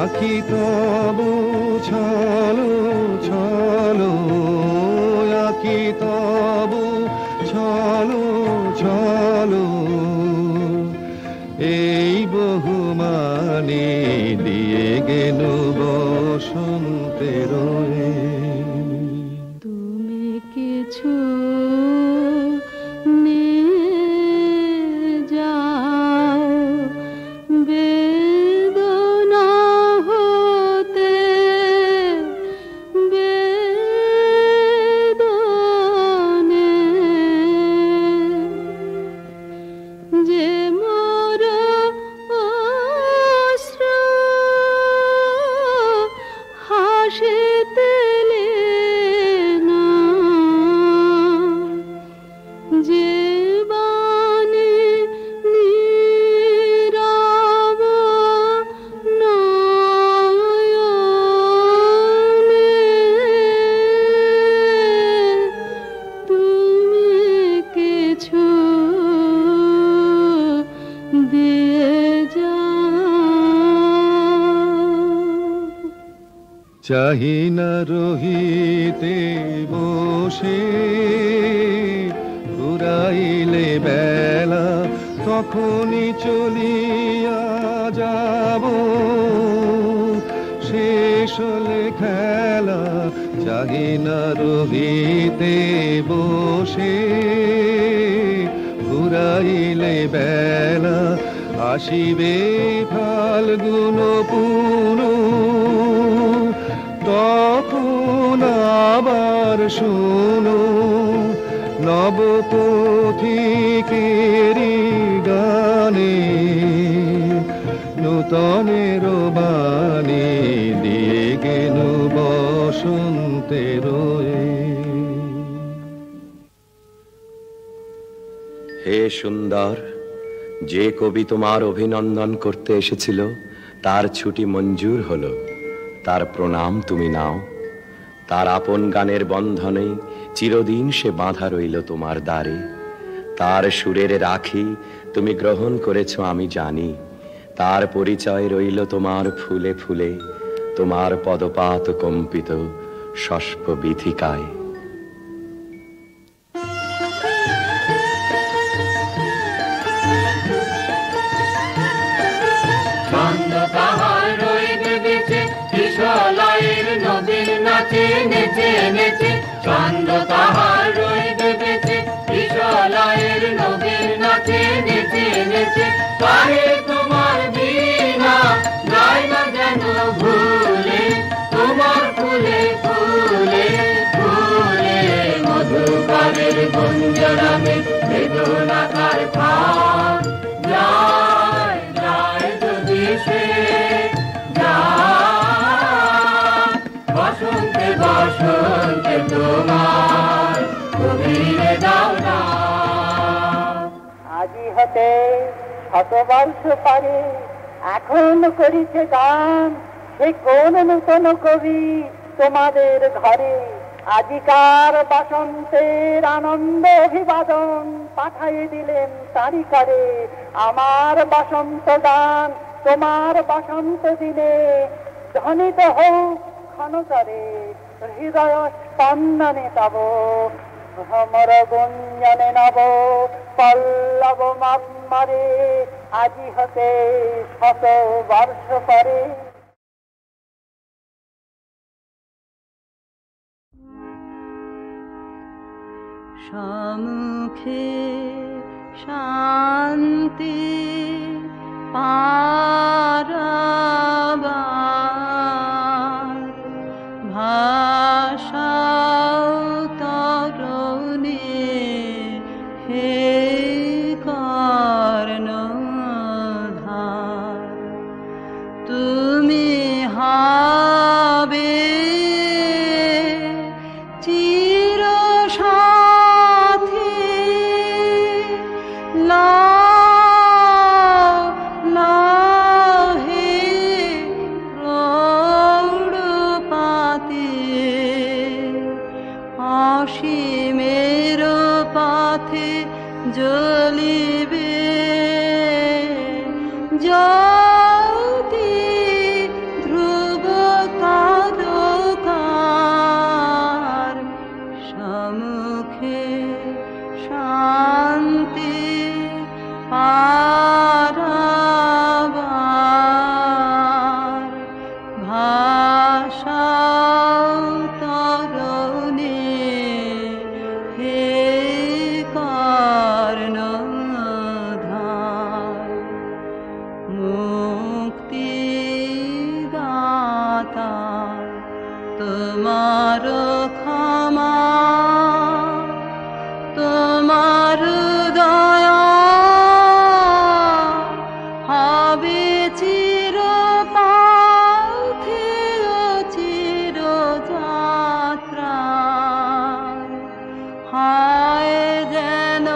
আখি তবু ছলো ছলো, আখি তবু ছলো ছলো, এই বহুমানে দিয়ে গেল বসন্তের। তুমি কিছু চাহি না রহিতে বসে, ঘুরাইলে বেলা তখনই চলিয়া যাব, শেষ হলে খেলা। চাহি না রহিতে বসে, ঘুরাইলে বেলা আসিবে ফাল্গুন পুন, তখন আবার শোনো নবপথিকেরি গানে, নূতনের বাণী দিয়ে গেল বসন্তের। হে সুন্দর, যে কবি তোমার অভিনন্দন করতে এসেছিল তার ছুটি মঞ্জুর হলো, তার প্রণাম তুমি নাও। তার আপন গানের বন্ধনে চিরদিন সে বাঁধা রইল তোমার দ্বারে। তার সুরের রাখি তুমি গ্রহণ করেছ আমি জানি, তার পরিচয় রইল তোমার ফুলে ফুলে, তোমার পদপাত কম্পিত শস্প বিথিকায়। নেচে নেচে ছন্দ তাহার রইবে বেঁচে, বিশালায়ের নবীর নাচে নেচে নেচে। পারে তোমার বিনা গায় না যেন ভুলে, তোমার ফুলে ফুলে ফুলে মধুকারের গুঞ্জরণে বেদনাকার ভাব যায় যায় যদি সে বসন্তে বসন্তে তোমার কবিরে দাও না। আজি হতে শতবর্ষ পরে এখন করিছে গান, সে কোন নূতন কবি তোমাদের ঘরে। আজিকার বসন্তের আনন্দ অভিবাদন পাঠাইয়ে দিলেন তারি করে। আমার বসন্ত গান তোমার বসন্ত দিনে ধ্বনিত হোক ক্ষণতরে, হৃদয় স্পন্দনে তব ভ্রমর গুঞ্জনে নব পল্লব মারে। আজি হতে শত বর্ষ পরে। সম্মুখে শান্তি পারাবার তুমি হবে চির সাথী লাহে প্রৌঢ়পাতে অসীমের পথে জ্বলিবে জ্যোতি ধ্রুব তারকার সম্মুখে শান্তি পারাবার ভাষা তরণে হে কর্ণধার মুক্তিদাতা তোমার ক্ষমা তোমার দয়া হবে চির পথে ও চির যাত্রা হায় যেন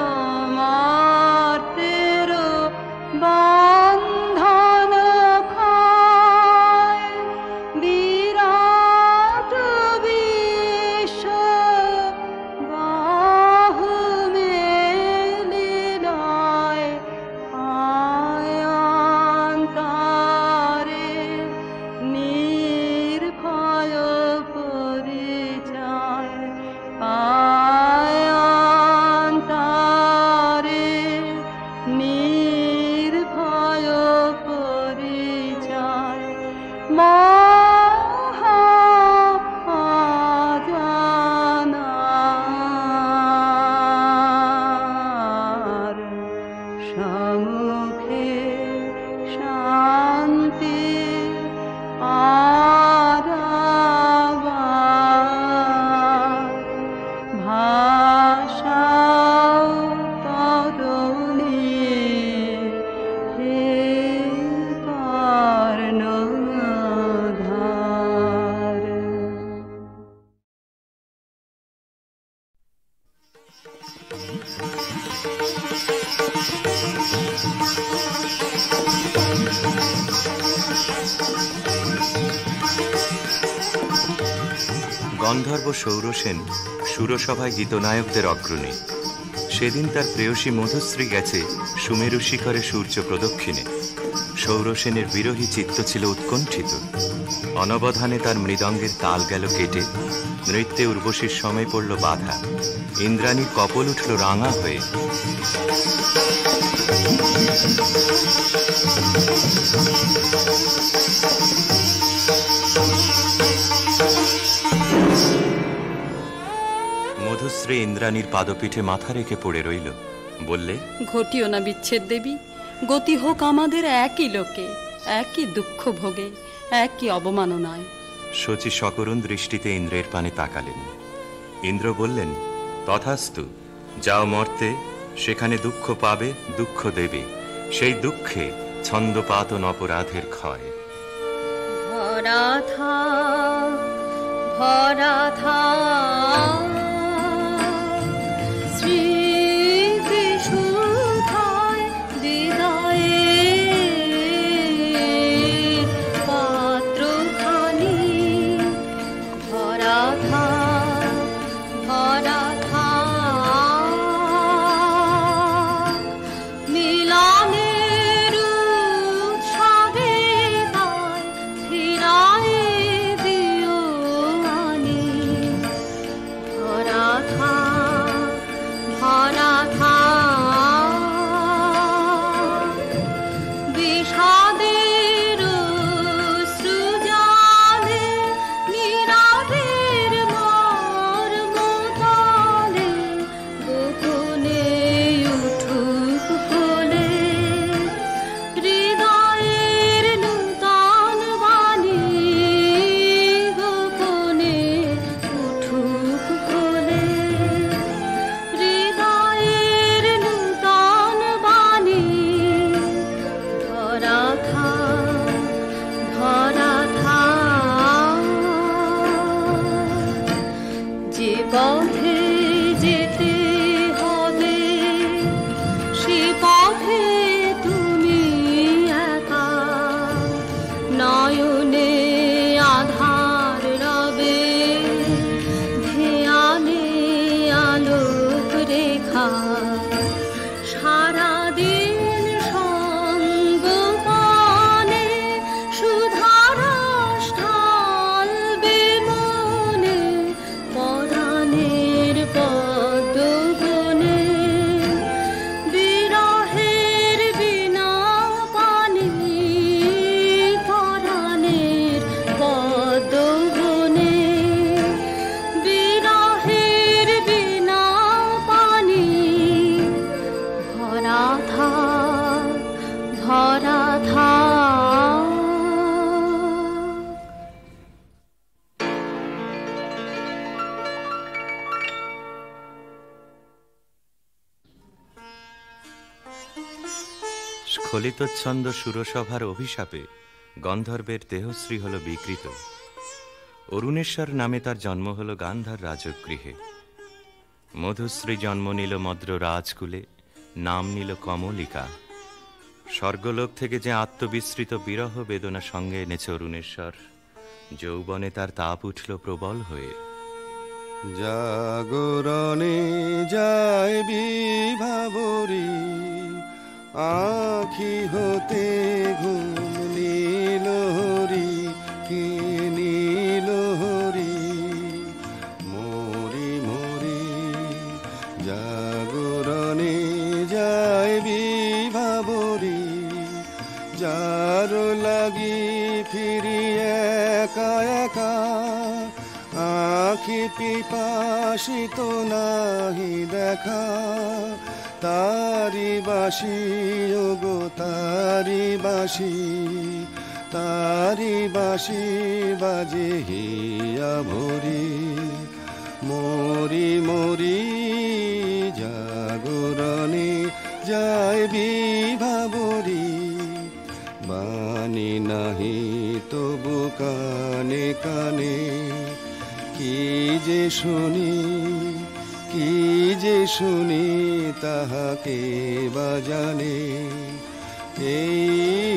মর্তের বন্ধন ক্ষয় বিরাট বিশ্ব বাহু মেলিলয় আয়ন্তরে নির্ভয় পরিচয় আয়ন্তরে নির্ভয় পরিচয় মহাজানার সম্মুখে শান্তি পারাবার ভাষা তরণী হে কর্ণধার গন্ধর্ব সৌরসেন সুরসভায় গীতনায়কদের অগ্রণী। সেদিন তার প্রেয়সী মধুশ্রী গেছে সুমেরু শিখরে সূর্য প্রদক্ষিণে। সৌরসেনের বিরহী চিত্ত ছিল উৎকণ্ঠিত। অনবধানে তার মৃদঙ্গের তাল গেল কেটে, নৃত্যে উর্বশীর সময় পড়ল বাধা। ইন্দ্রাণীর কপল উঠল রাঙা হয়ে। মধুশ্রী ইন্দ্রাণীর পাদপীঠে মাথা রেখে পড়ে রইল। বললে, ঘটিও না বিচ্ছেদ দেবী, গতি হোক আমাদের একই লোকে, একই দুঃখ ভোগে, একই অবমাননায়। শচী সকরুণ দৃষ্টিতে ইন্দ্রের পানে তাকালেন। ইন্দ্র বললেন, তথাস্তু, যাও মর্তে, সেখানে দুঃখ পাবে, দুঃখ দেবে, সেই দুঃখে ছন্দপাতন অপরাধের ক্ষয়। ভরা থাক ভরা থাক স্মৃতি সুধায় হৃদয়ের পাত্রখানি। ভরা থাক ভরা থাক মিলনের উৎসবে তাই ফিরায়ে দিও আনি। নয়নে আধার রবে, ধ্যানে আলোক রেখা, সারাদিন সঙ্গ পানে সুধারস ঢালবে মনে, পরাণের পদ্মবনে বিরহের বিনা পানি, পরাণের পদ্মবনে বিরহের বিনা পানি, ভরা থাক ভরা থাক। স্খলিতচ্ছন্দ সুরসভার অভিশাপে গন্ধর্বের দেহশ্রী হল বিকৃত। অরুণেশ্বর নামে তার জন্ম হল গান্ধার রাজগৃহে। মধুশ্রী জন্ম নিল মদ্র রাজকুলে, নাম নিল কমলিকা। স্বর্গলোক থেকে যে আত্মবিস্মৃত বিরহ বেদনা সঙ্গে এনেছে অরুণেশ্বর, যৌবনে তার তাপ উঠল প্রবল হয়ে। জাগরণে যায় বিভাবরী, আখি হতে ঘুম নীল হরি, কি নীল হরি। মরি মরি জাগরণে যায় বিভাবরী, যার লাগি ফিরি একা একা, আখি পিপাসিত নাহি দেখা। তারি বাসি ওগো তারি বাসি, তারি বাসি বাজে হিয়া ভরি। মরি মরি জাগরণে যায় বিভাবরী, বাণী নাহি তবু কানে কানে। কি যে শুনি কি যে শুনি তাহাকে বাজানে, এই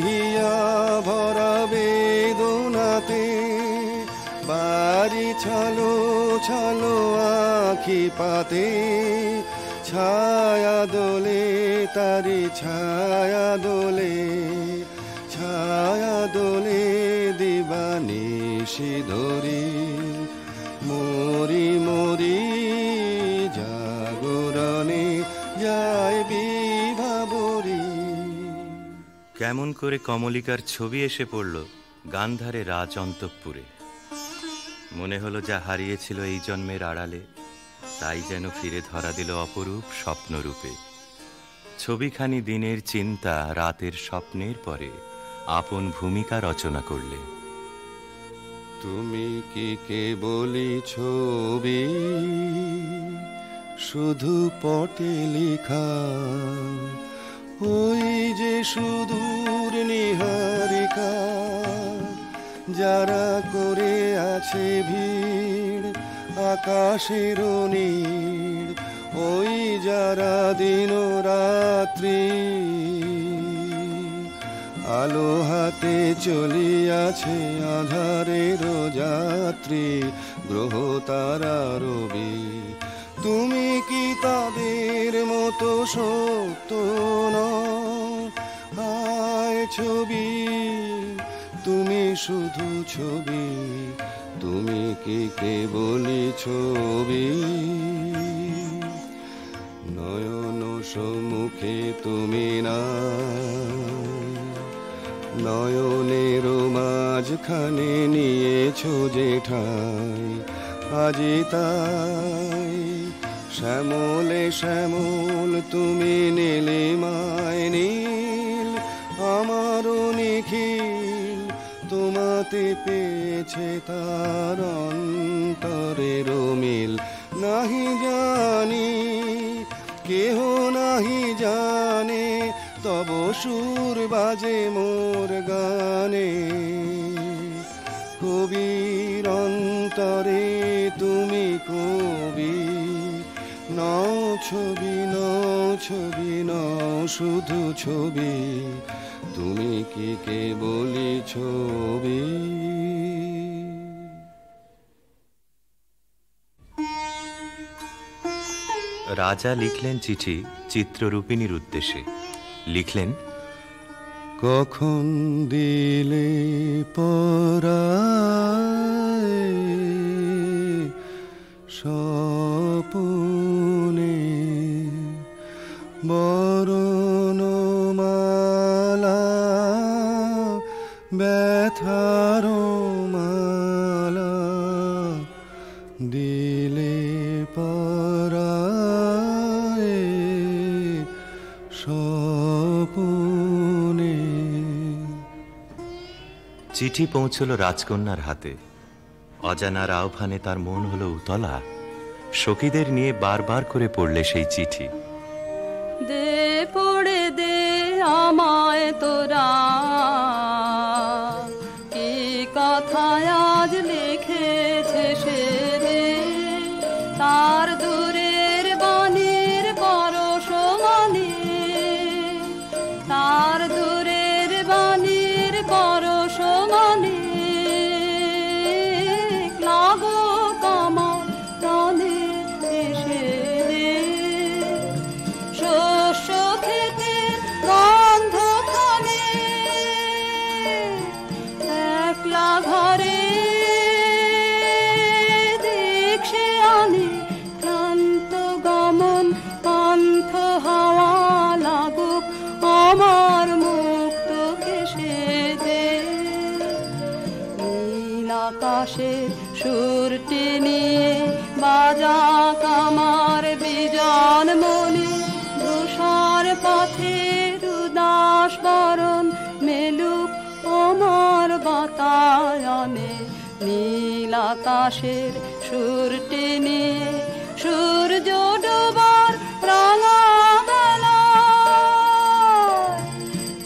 হিয়া ভরা বেদনাতে বাড়ি ছলো ছলো আখি পাতে। ছায়া দোলে তারি ছায়া দোলে, ছায়া দোলে দিবানিশি ধরি। মরি মরি জাগরণে যায় বিভাবরী। কেমন করে কমলিকার ছবি এসে পড়ল গান্ধারে রাজ অন্তঃপুরে। মনে হলো যা হারিয়েছিল এই জন্মের আড়ালে, তাই যেন ফিরে ধরা দিল অপরূপ স্বপ্নরূপে। ছবিখানি দিনের চিন্তা রাতের স্বপ্নের পরে আপন ভূমিকা রচনা করলে। তুমি কি কেবলই ছবি, শুধু পটে লেখা, ওই যে সুদূর নিহারিকা, যারা করে আছে ভিড় আকাশের নীড়, ওই যারা দিন রাত্রি আলো হাতে চলিয়াছে আধারের যাত্রী, গ্রহ তারা রবি। তুমি কি তাদের মতো সত্য নয় ছবি, তুমি শুধু ছবি, তুমি কি কেবলই ছবি। নয়ন সম্মুখে তুমি না, নয়নের মাঝখানে নিয়েছো যে ঠাই, আজি তাই শ্যামলে শ্যামল তুমি নীলিমায় নীল, আমারও নিখিল তোমাতে পেয়েছে তার অন্তরের মিল। নাহি জানি কেহ নাহি জানে, তব সুর বাজে মোর গানে। কবির অন্তরে তুমি কবি, নও ছবি নও ছবি নও শুধু ছবি, তুমি কি কেবলই ছবি। রাজা লিখলেন চিঠি চিত্ররূপিণীর উদ্দেশ্যে। লিখলেন, কখন দিলে পরায় স্বপনে বরণমালা ব্যথার মালা দিলে পরায় স্বপনে। চিঠি পৌঁছল রাজকন্যার হাতে। অজানার আহ্বানে তার মন হলো উতলা। সখীদের নিয়ে বারবার করে পড়লে সেই চিঠি। দে পড়ে দে আমায় তোরা, কি কথায় আজ লিখেছে সে রে। তার দূরের বাণীর পরশ মানে, তার দূরের বাণীর পরশ মানে লাগো কামার প্রাণে এসে রে। শস্য খেতে গন্ধ খানে একলা ঘরে দেখছে আনে ক্লান্ত গমন পান্থ হাওয়া লাগুক আমার মুক্ত কেশে দে। নীল আকাশের সুরটি নিয়ে বাজা কামার বিজন মনে, ধূসর পথের উদাস বরণ মেলুক আমার বাতায়নে। নীল আকাশের সুরটি নিয়ে সূর্য ডোবার রাঙা বেলায়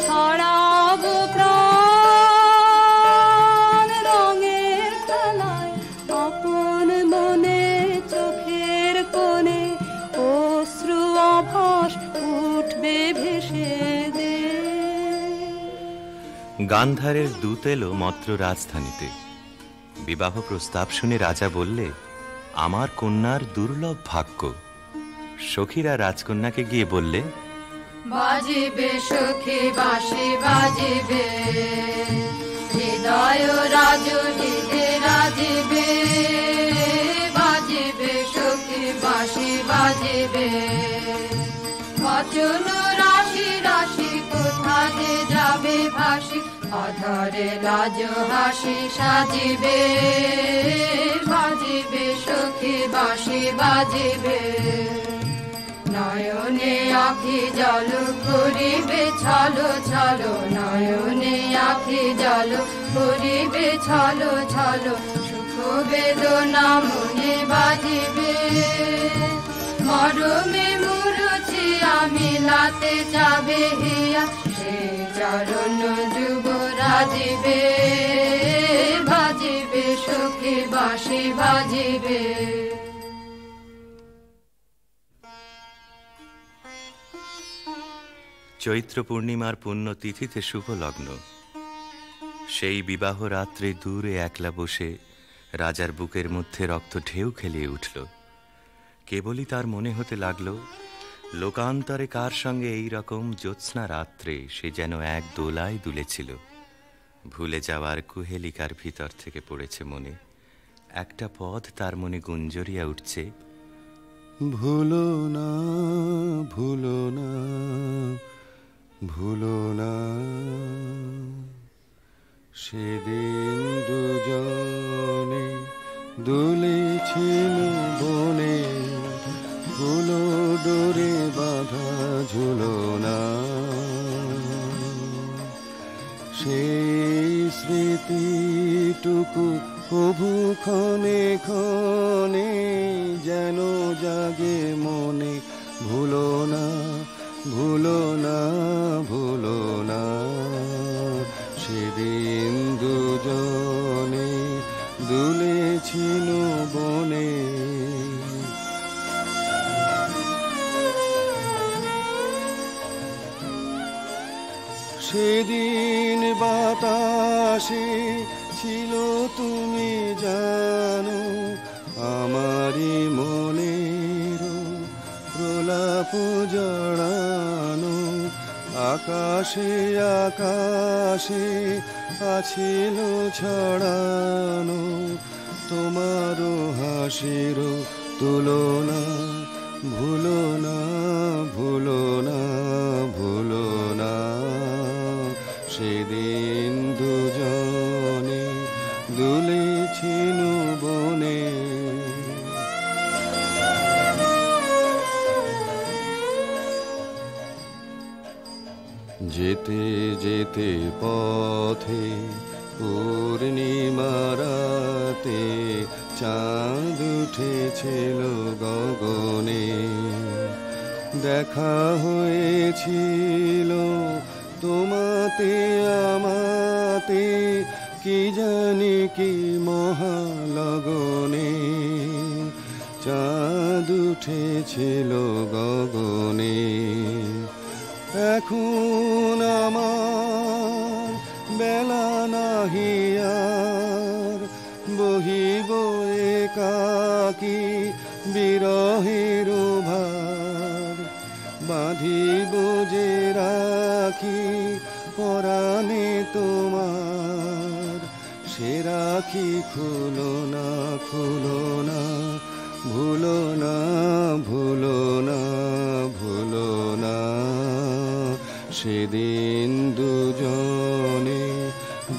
ছড়াবো প্রাণ রঙের খেলায়। আপন মনে চোখের কোণে অশ্রু আভাস উঠবে ভেসে দে। গান্ধারের দূত এলো মত্র রাজধানীতে। বিবাহ প্রস্তাব শুনে রাজা বললে, আমার কন্যার দুর্লভ ভাগ্য। সখীরা রাজকন্যাকে গিয়ে বললে, বাজিবে সখী বাঁশি বাজিবে, হৃদয় রাজনীতে রাজিবে। বাজিবে সখী বাঁশি বাজিবে, বচন রাশি রাশি কোথা যে যাবে ভাসি। অধরে লাজ হাসি সাজিবে, বাজিবে সখী বাঁশি বাজিবে। নয়নে আখি জল করিবে ছলো ছলো, নয়নে আখি জল করিবে ছলো ছলো। সুখ বেদনা মনে বাজিবে, মরমে মুরুছি আমি লাতে যাবে হিয়া। সে চরণ যুব রাজিবে, বাজিবে সখী বাঁশি বাজিবে। চৈত্র পূর্ণিমার পুণ্যতিথিতে শুভ লগ্ন। সেই বিবাহ রাত্রে দূরে একলা বসে রাজার বুকের মধ্যে রক্ত ঢেউ খেলিয়ে উঠল। কেবলই তার মনে হতে লাগলো, লোকান্তরে কার সঙ্গে এই রকম জ্যোৎস্না রাত্রে সে যেন এক দোলায় দুলেছিল। ভুলে যাওয়ার কুহেলিকার ভিতর থেকে পড়েছে মনে। একটা পদ তার মনে গুঞ্জরিয়া উঠছে, ভুলো না ভুলো না ভুলো না। সেদিন দুজনে দুলেছিল বনে, ফুলো ডোরে বাঁধা ঝুলো না। সেই স্মৃতিটুকু প্রভু ক্ষণে ক্ষণে যেন জাগে মনে। ভুলো না ভুলো না ভুলো না। সেদিন দুজনে দুলেছিল বনে। সেদিন বাতাসে ছিল তুমি জানো, আমারই মনের প্রলাপ জড়ানো। আকাশে আকাশে আছিল ছড়ানো, তোমারও হাসির তুলনা। ভুলো না ভুলো না ভুলো না, সেদিন দুজনে দুলেছিল বনে। যেতে যেতে পথে পূর্ণিমারাতে চাঁদ উঠেছিল গগনে। দেখা হয়েছিল তোমাতে আমাতে, কি জানি কি মহালগনে। চাঁদ উঠেছিল গগনে। এখন আমার বেলা নাহি আর, বহিব একাকী বিরহের ভার। বাঁধিব যে রাখি পরাণে তোমার, সে রাখি খুলো না খুলো না। ভুলো না ভুলো না ভুলো না, সেদিন দুজনে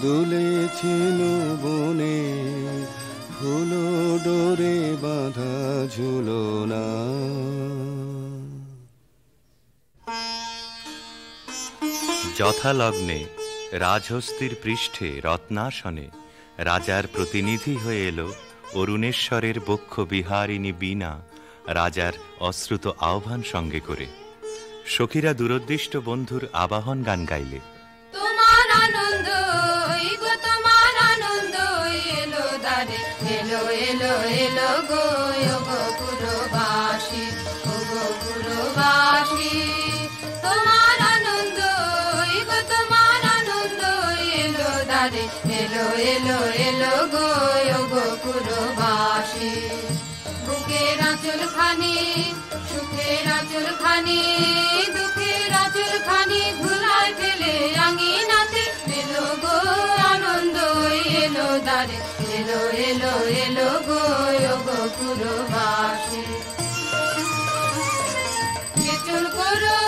দুলেছিল বনে। ফুলো ডোরে বাঁধা ঝুলো না। যথালগ্নে রাজহস্তির পৃষ্ঠে রত্নাসনে রাজার প্রতিনিধি হয়ে এলো অরুণেশ্বরের বক্ষ বিহারিণী বীণা, রাজার অশ্রুত আহ্বান সঙ্গে করে। সখীরা দূরদৃষ্ট বন্ধুর আবাহন গান গাইলে। তোমার আনন্দ গো, তোমার আনন্দ এলো দারে, এলো এলো এলো গো গোকুলবাসী, ও গোকুলবাসী। তোমার আনন্দ গো, তোমার আনন্দ এলো দারে, এলো এলো এলো গো গোকুলবাসী। বুকের আঁচল খানি সুখের আঁচল খানি, দুঃখের আঁচল খানি ধুলায় ফেলে আঙিনাতে এলো গো আনন্দ এলো দারে, এলো এলো এলো গো গোকুলবাসী। সেচন করো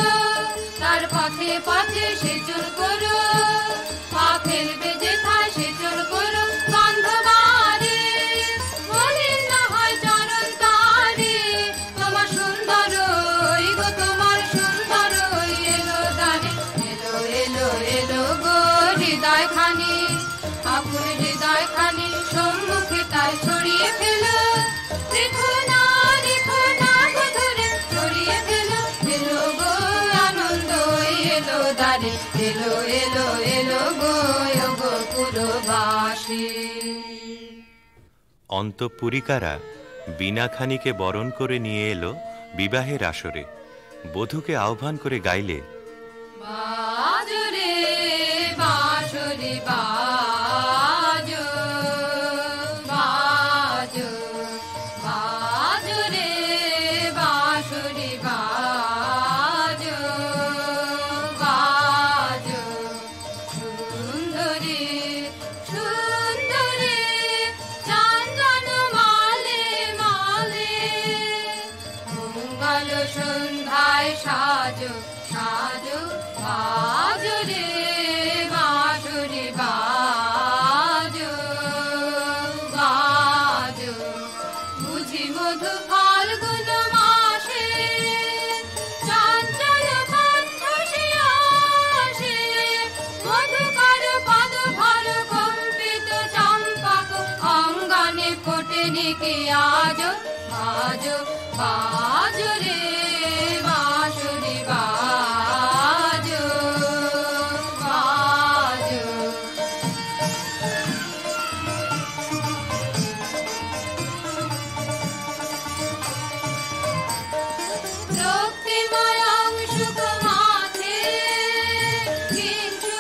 তার পথে পথে, সেচন করো পা ফেলবে যেথায়, সেচন করো গন্ধবারে মলিন না হয় চরণ তারে। তোমার সুন্দর গো, তোমার সুন্দর এলো দারে, এলো এলো এলো গো হৃদয় খানি, আপুর হৃদয় খানি সম্মুখে তাই ছড়িয়ে ফেলো। দেখো না গো ধরে ছড়িয়ে ফেলো, এলো গো আনন্দ এলো দারে, এলো এলো এলো গো গোকুলবাসী। অন্তঃপুরিকারা বীণাখানিকে বরণ করে নিয়ে এলো বিবাহের আসরে। বধূকে আহ্বান করে গাইলে। বাজো রে বাঁশরি বাজো, বাজো বাজো রে বাঁশরি বাজো, বাজো সুন্দরী সুন্দরী চন্দন মালে মালে, মঙ্গল সন্ধ্যায় সাজো সাজো। বাজো রে বাঁশরি বাজো, বাজো বুঝি মধু ফাল্গুন মাসে, চঞ্চল কণ্ঠ সে আসে। মধুকর পদ ভর কম্পিত চম্পক অঙ্গনে ফোটে নিকে আজো, আজো বাজো রে বাঁশরি বাজো, বাজো। রক্তিময় অংশুক মাথে, কিঞ্চু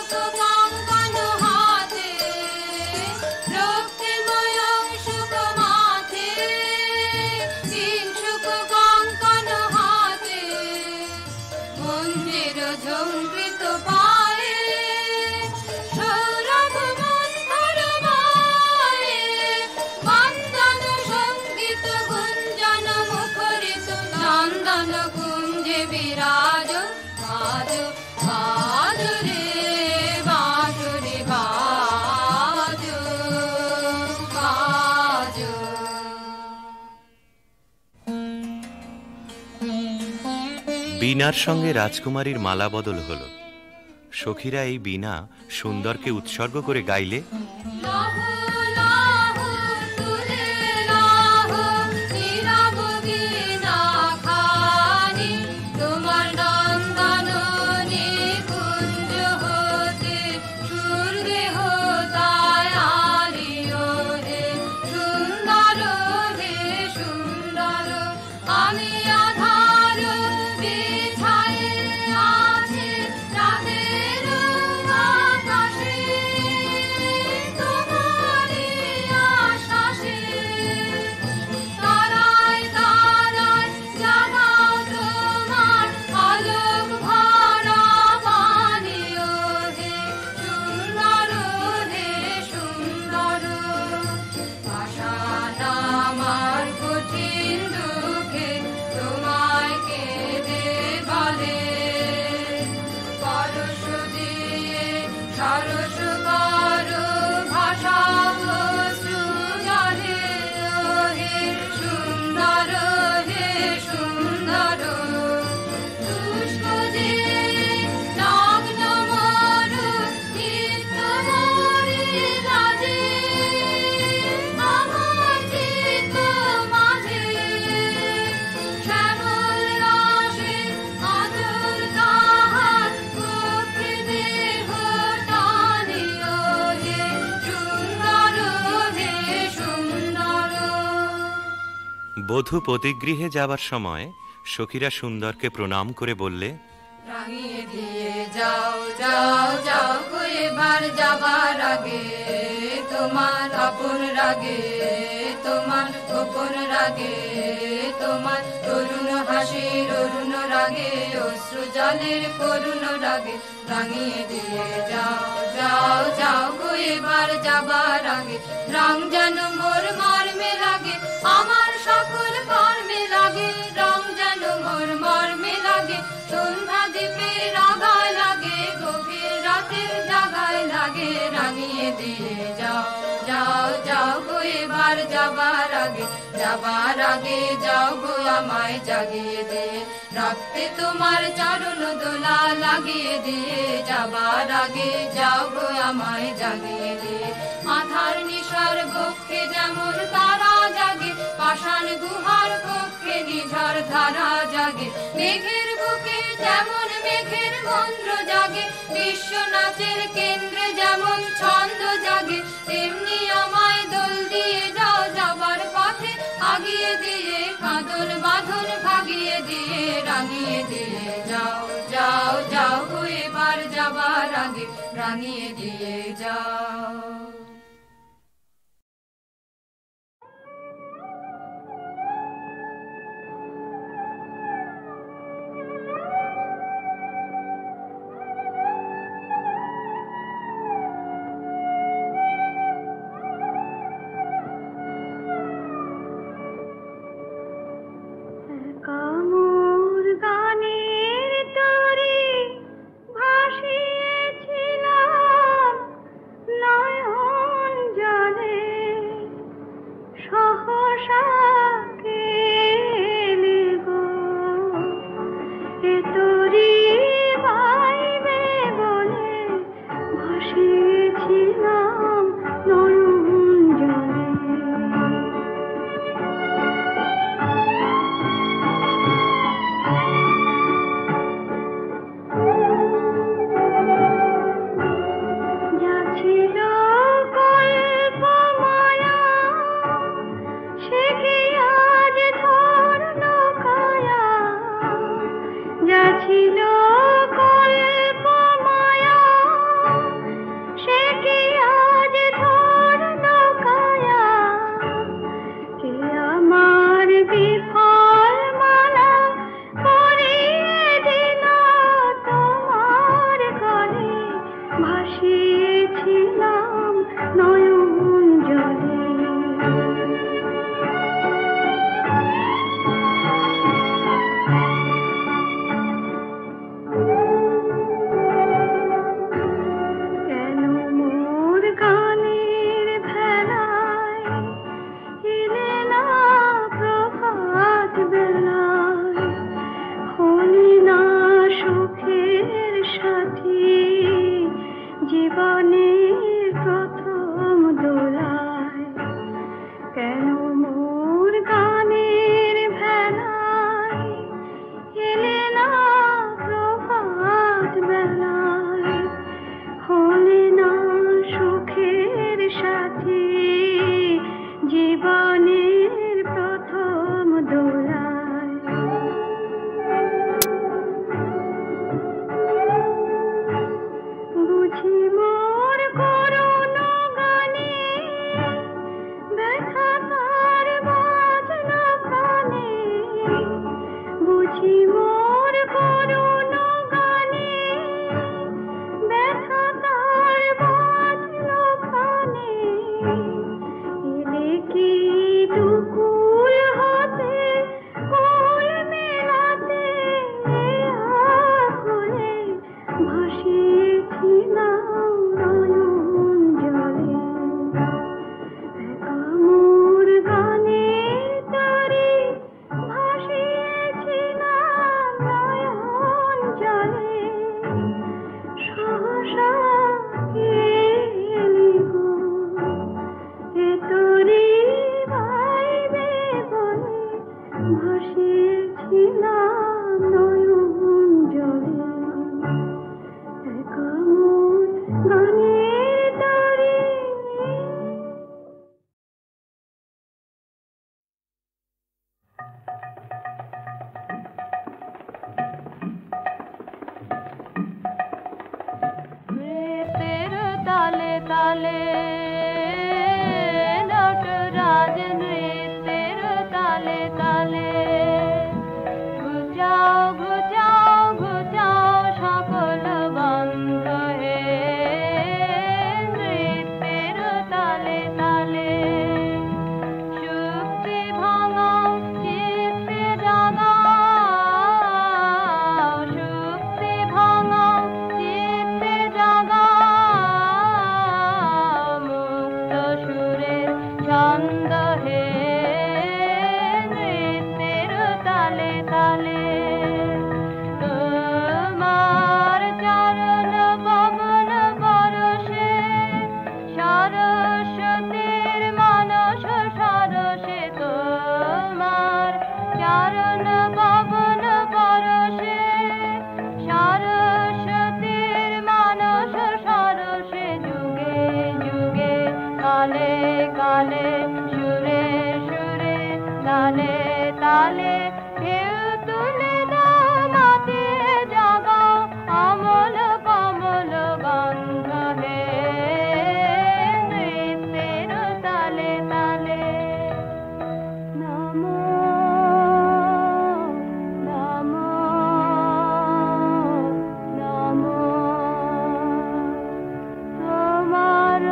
বীণার সঙ্গে রাজকুমারীর মালা বদল হলো। সখীরা এই বীণা সুন্দরকে উৎসর্গ করে গাইলে, বধূ পতিগৃহে যাবার সময় সখীরা সুন্দরকে প্রণাম করে বললে, রাঙিয়ে দিয়ে যাও যাও যাও গো এবার যাবার আগে, তোমার আপন রাগে তোমার গোপন রাগে, তোমার তরুণ হাসির অরুণ রাগে, অশ্রু জলের করুণ রাগে। রাঙিয়ে দিয়ে যাও যাও যাও গো এবার যাবার আগে, রং যেন মোর মর্মে লাগে, আমার সকল কর্মে লাগে, রং যেন মোর মর্মে লাগে, সন্ধ্যা দ্বীপের আগায় লাগে, গভীর রাতের জাগায় লাগে। রাঙিয়ে দিয়ে যাও যাও যাও গো এবার যাবার আগে, যাবার আগে যাও গো আমায় জাগিয়ে দিয়ে, রক্তে তোমার চরণ দোলা লাগিয়ে দিয়ে, যাবার আগে যাও গো আমায় জাগিয়ে দিয়ে। মাথার নিশার বক্ষে যেমন তারা জাগে, পাষাণ গুহার কক্ষে নিঝড় ধারা জাগে, মেঘের বুকে যেমন মেঘের মন্ত্র জাগে, বিশ্ব নাচের কেন্দ্রে যেমন ছন্দ জাগে, তেমনি আমায় দোল দিয়ে যাও যাবার পথে, আগিয়ে দিয়ে কাঁদন বাঁধন ভাগিয়ে দিয়ে, রাঙিয়ে দিয়ে যাও যাও যাও গো এবার যাবার আগে, রাঙিয়ে দিয়ে যাও। কামুর গানের তরে ভাসিয়েছিলাম তালে নটরাজ নৃত্যের তালে তালে ঘুচাও ঘুচাও ঘুচাও সকল বন্ধ হে নৃত্যের তালে তালে শুক্তি ভাঙাও চিত্তে জাগাও শুক্তি ভাঙাও চিত্তে জাগাও মুক্ত সুরের ছন্দ হে নৃত্যের তালে তালে তোমার চরণ পবন পরশে সরস্বতীর মানস সরসে তোমার চরণ পবন পরশে সরস্বতীর মানস সরসে যুগে যুগে কালে কালে সুরে সুরে তালে তালে ঢেউ তুলে দাও মাতিয়ে জাগাও অমল কমল গন্ধ হে নৃত্যের তালে তালে নমো নমো নমো তোমার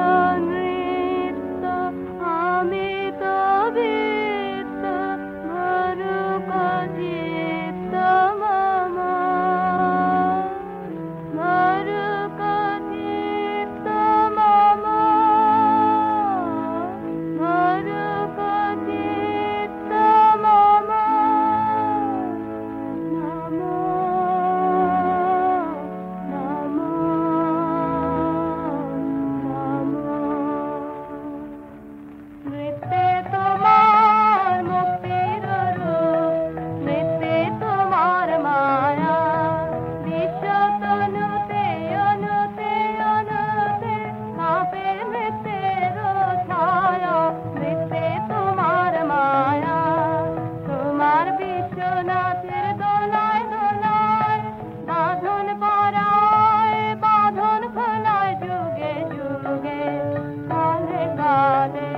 নৃত্য আমি তো বৃত্ত ভরুক চিত্ত মম ভরুক চিত্ত মম ভরুক চিত্ত মম নমো নমো নমো নৃত্যে তোমার মুক্তির রূপ নৃত্যে তোমার মায়া বিশ্ব তনুতে অনুতে অনুতে কাঁপে নৃত্যের ছায়া নৃত্যে তোমার মায়া তোমার বিশ্বনাথের দোলায় দোলায় বাঁধন পরায় বাঁধন খোলায় যুগে যুগে কালে কালে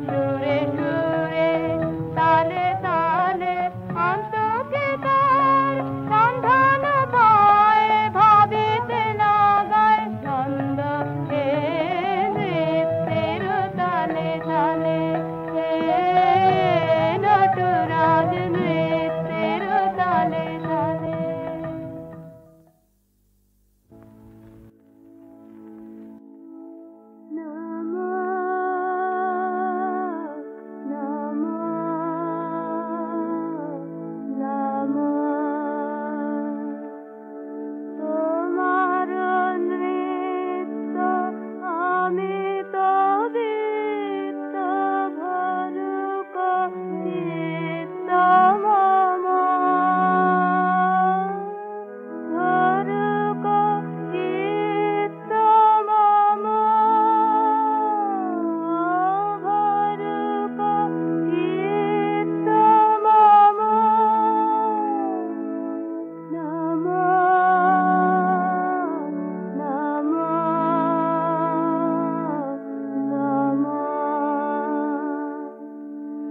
সুরে সুরে তালে তালে অন্তকে তার সন্ধান পায় ভাবিতে লাগায় ছন্দ হে নৃত্যের তালে তালে হে নটরাজ নৃত্যের তালে তালে নমো নমো নমো তোমার নৃত্য আমি তো বৃত্ত ভরুক চিত্ত মম ভরুক চিত্ত মম ভরুক চিত্ত মম নমো নমো নমো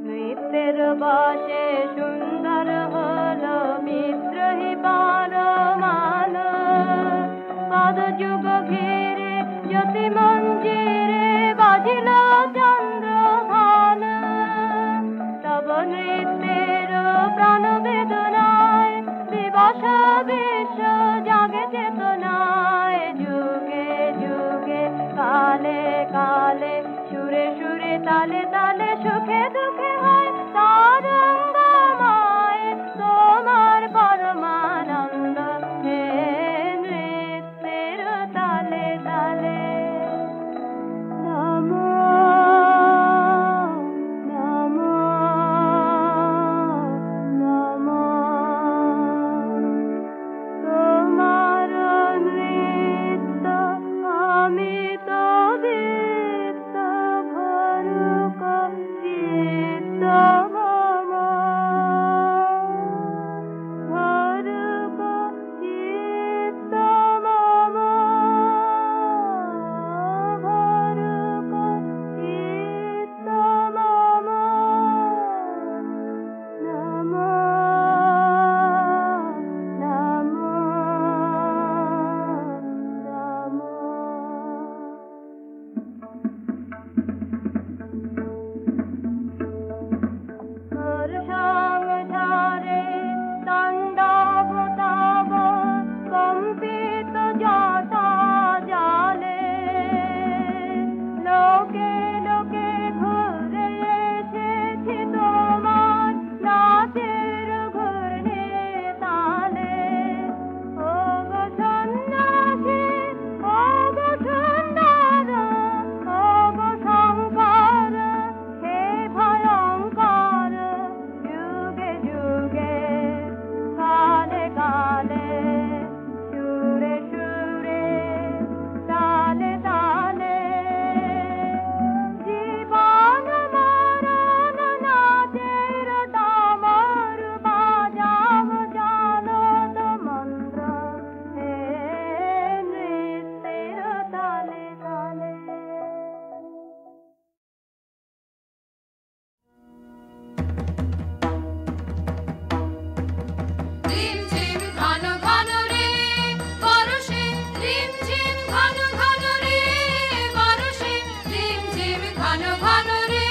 নৃত্যের বাসে সুন্দর হলো বিদ্রোহী পারমান পদযুগ ঘিরে জ্যোতি মঞ্জিরে বাজিল চন্দ্রভান তব নৃত্যের প্রাণ বেদনায় দিবস বিশ্ব জাগে চেতনায় যুগে যুগে কালে কালে সুরে সুরে তালে তালে সুখে দুঃখে হয় তারঙ্গময় তোমার পরমানন্দ হে নৃত্যের তালে তালে নমো নমো নমো তোমার নৃত্য আমি তো বৃত্ত ভরুক চিত্ত ঘন ঘন রে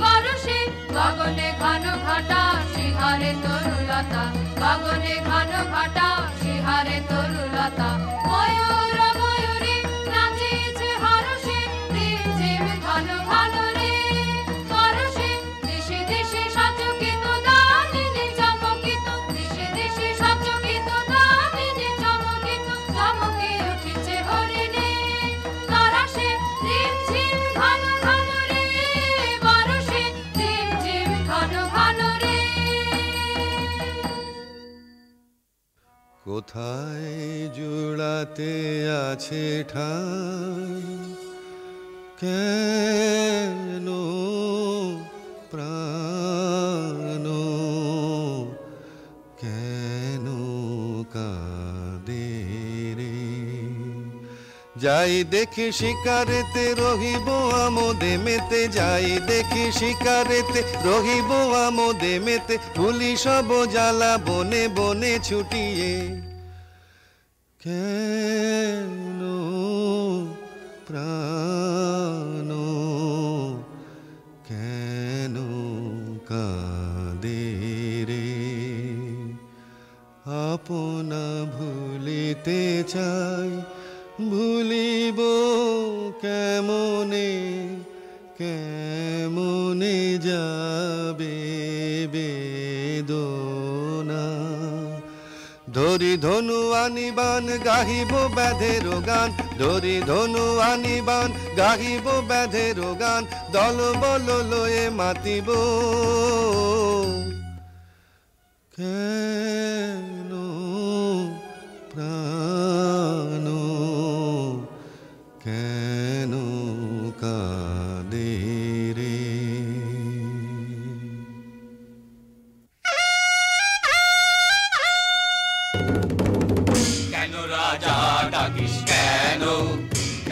বরষে গগনে ঘন ঘটা শিহারে তরুলতা গগনে ঘন ঘটা শিহারে তরুলতা ময়ূর ময়ূরী নাচিছে হরষে রিমঝিম ঘন ঘন রে বরষে দিশে দিশে সচকিত দামিনী চমকিত দিশে দিশে সচকিত দামিনী চমকিত চমকে উঠিছে হরিণে তরাসে রিমঝিম ঘন ঘন রে বরষে রিমঝিম ঘন ঘন রে। কোথায় জোড়াতে আছে ঠাই কেন প্রাণ কেন কাঁদে রে যাই দেখি শিকারেতে রহিব আমোদে মেতে যাই দেখি শিকারেতে রহিব আমোদে মেতে ভুলি সব জ্বালা বনে বনে ছুটিয়ে কেন প্রাণ কেন কাঁদে রে আপনা ভুলিতে চাই ভুলিব কেমনে কেমনে যাবে বেদনা ধরি ধনু আনিবান গাহিব ব্যাধের গান ধরি ধনু আনিবান গাহিব ব্যাধের গান দল বল লয়ে মাতিব কেন প্রাণ কেন কাঁদে রে কেন রাজা ডাকিস কেন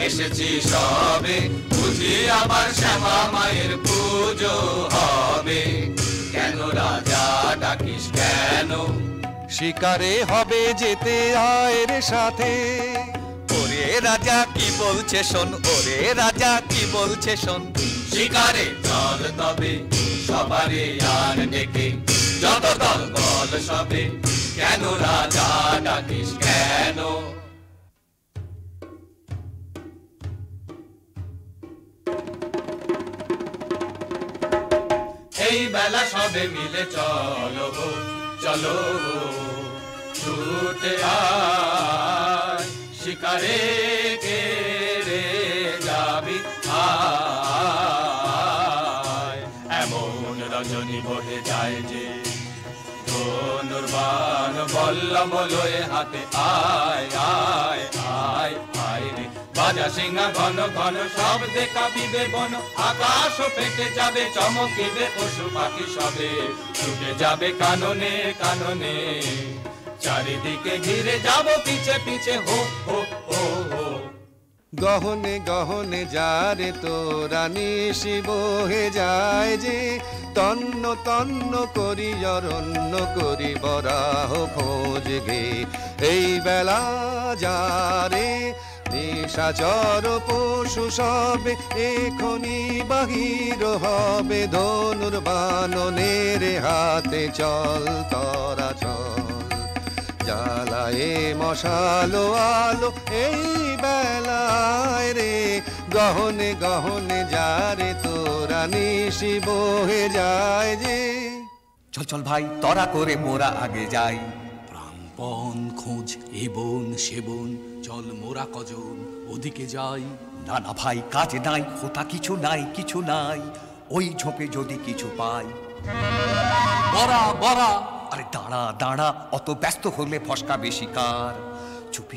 এসেছি সবে বুঝি আবার শ্যামা মায়ের পুজো হবে কেন রাজা ডাকিস কেন শিকারে হবে যেতে আয় রে সাথে ওরে রাজা কি বলছে শোন ওরে রাজা কি বলছে শোন শিকারে চল তবে সবারে আর ডেকে যত দল বল সবে কেন রাজা ডাকিস কেন এই বেলা সবে মিলে চলো চলো ছুটে আয় শিকারে কে রে যাবি আয় এমন রজনী বহে যায় যে ধনুর্বাণ বল্লভ লয়ে হাতে আয় আয় আয় আয় রে বাজা সিংহা ঘন ঘন সব দেখাবিবে বন আকাশ ফেটে যাবে চমকিবে পশু পাখি সবে ছুটে যাবে কাননে কাননে চারিদিকে ঘিরে যাব পিছে পিছে হো হো হো হো গহনে গহনে যারে তোরা নিশি বহে যায় যে তন্ন তন্ন করি অরণ্য করি বরাহ খোঁজ গে এই বেলা যারে নিশাচর পশু সবে এখনি বাহির হবে ধনুর্বাণনের হাতে চল তরা চল জ্বালায়ে মশালো আলো এই বেলায় রে গহনে গহনে যারে তোরা নিশি বহে যায় যে চল চল ভাই তরা করে মোরা আগে যাই প্রাণপণ খোঁজ এ বন সে বন চল মোরা কজন ওদিকে যাই না না ভাই কাজ নাই হোতা কিছু নাই কিছু নাই ওই ঝোপে যদি কিছু পাই বরা বরা আরে দাঁড়া দাঁড়া অত ব্যস্ত হলে ফসকা বেশি কার চুপি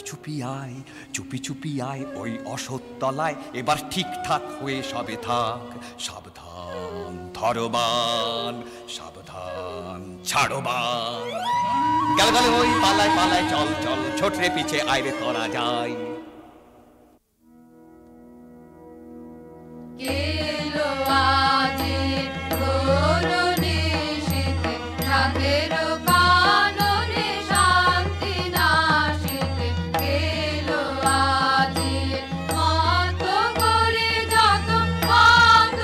চুপি আয় ওই অসৎতলায় এবার ঠিকঠাক হয়ে সবে থাক সাবধান ধরবান সাবধান ছাড়বান গেল গেল ওই পালায় পালায় চল চল ছোটরে পিছে আইরে তোরা যায় কেলো আজি করুণী শীতে রাতের কাননে শান্তি নাশিতে কেলো আজি মত করে যত বাঁধ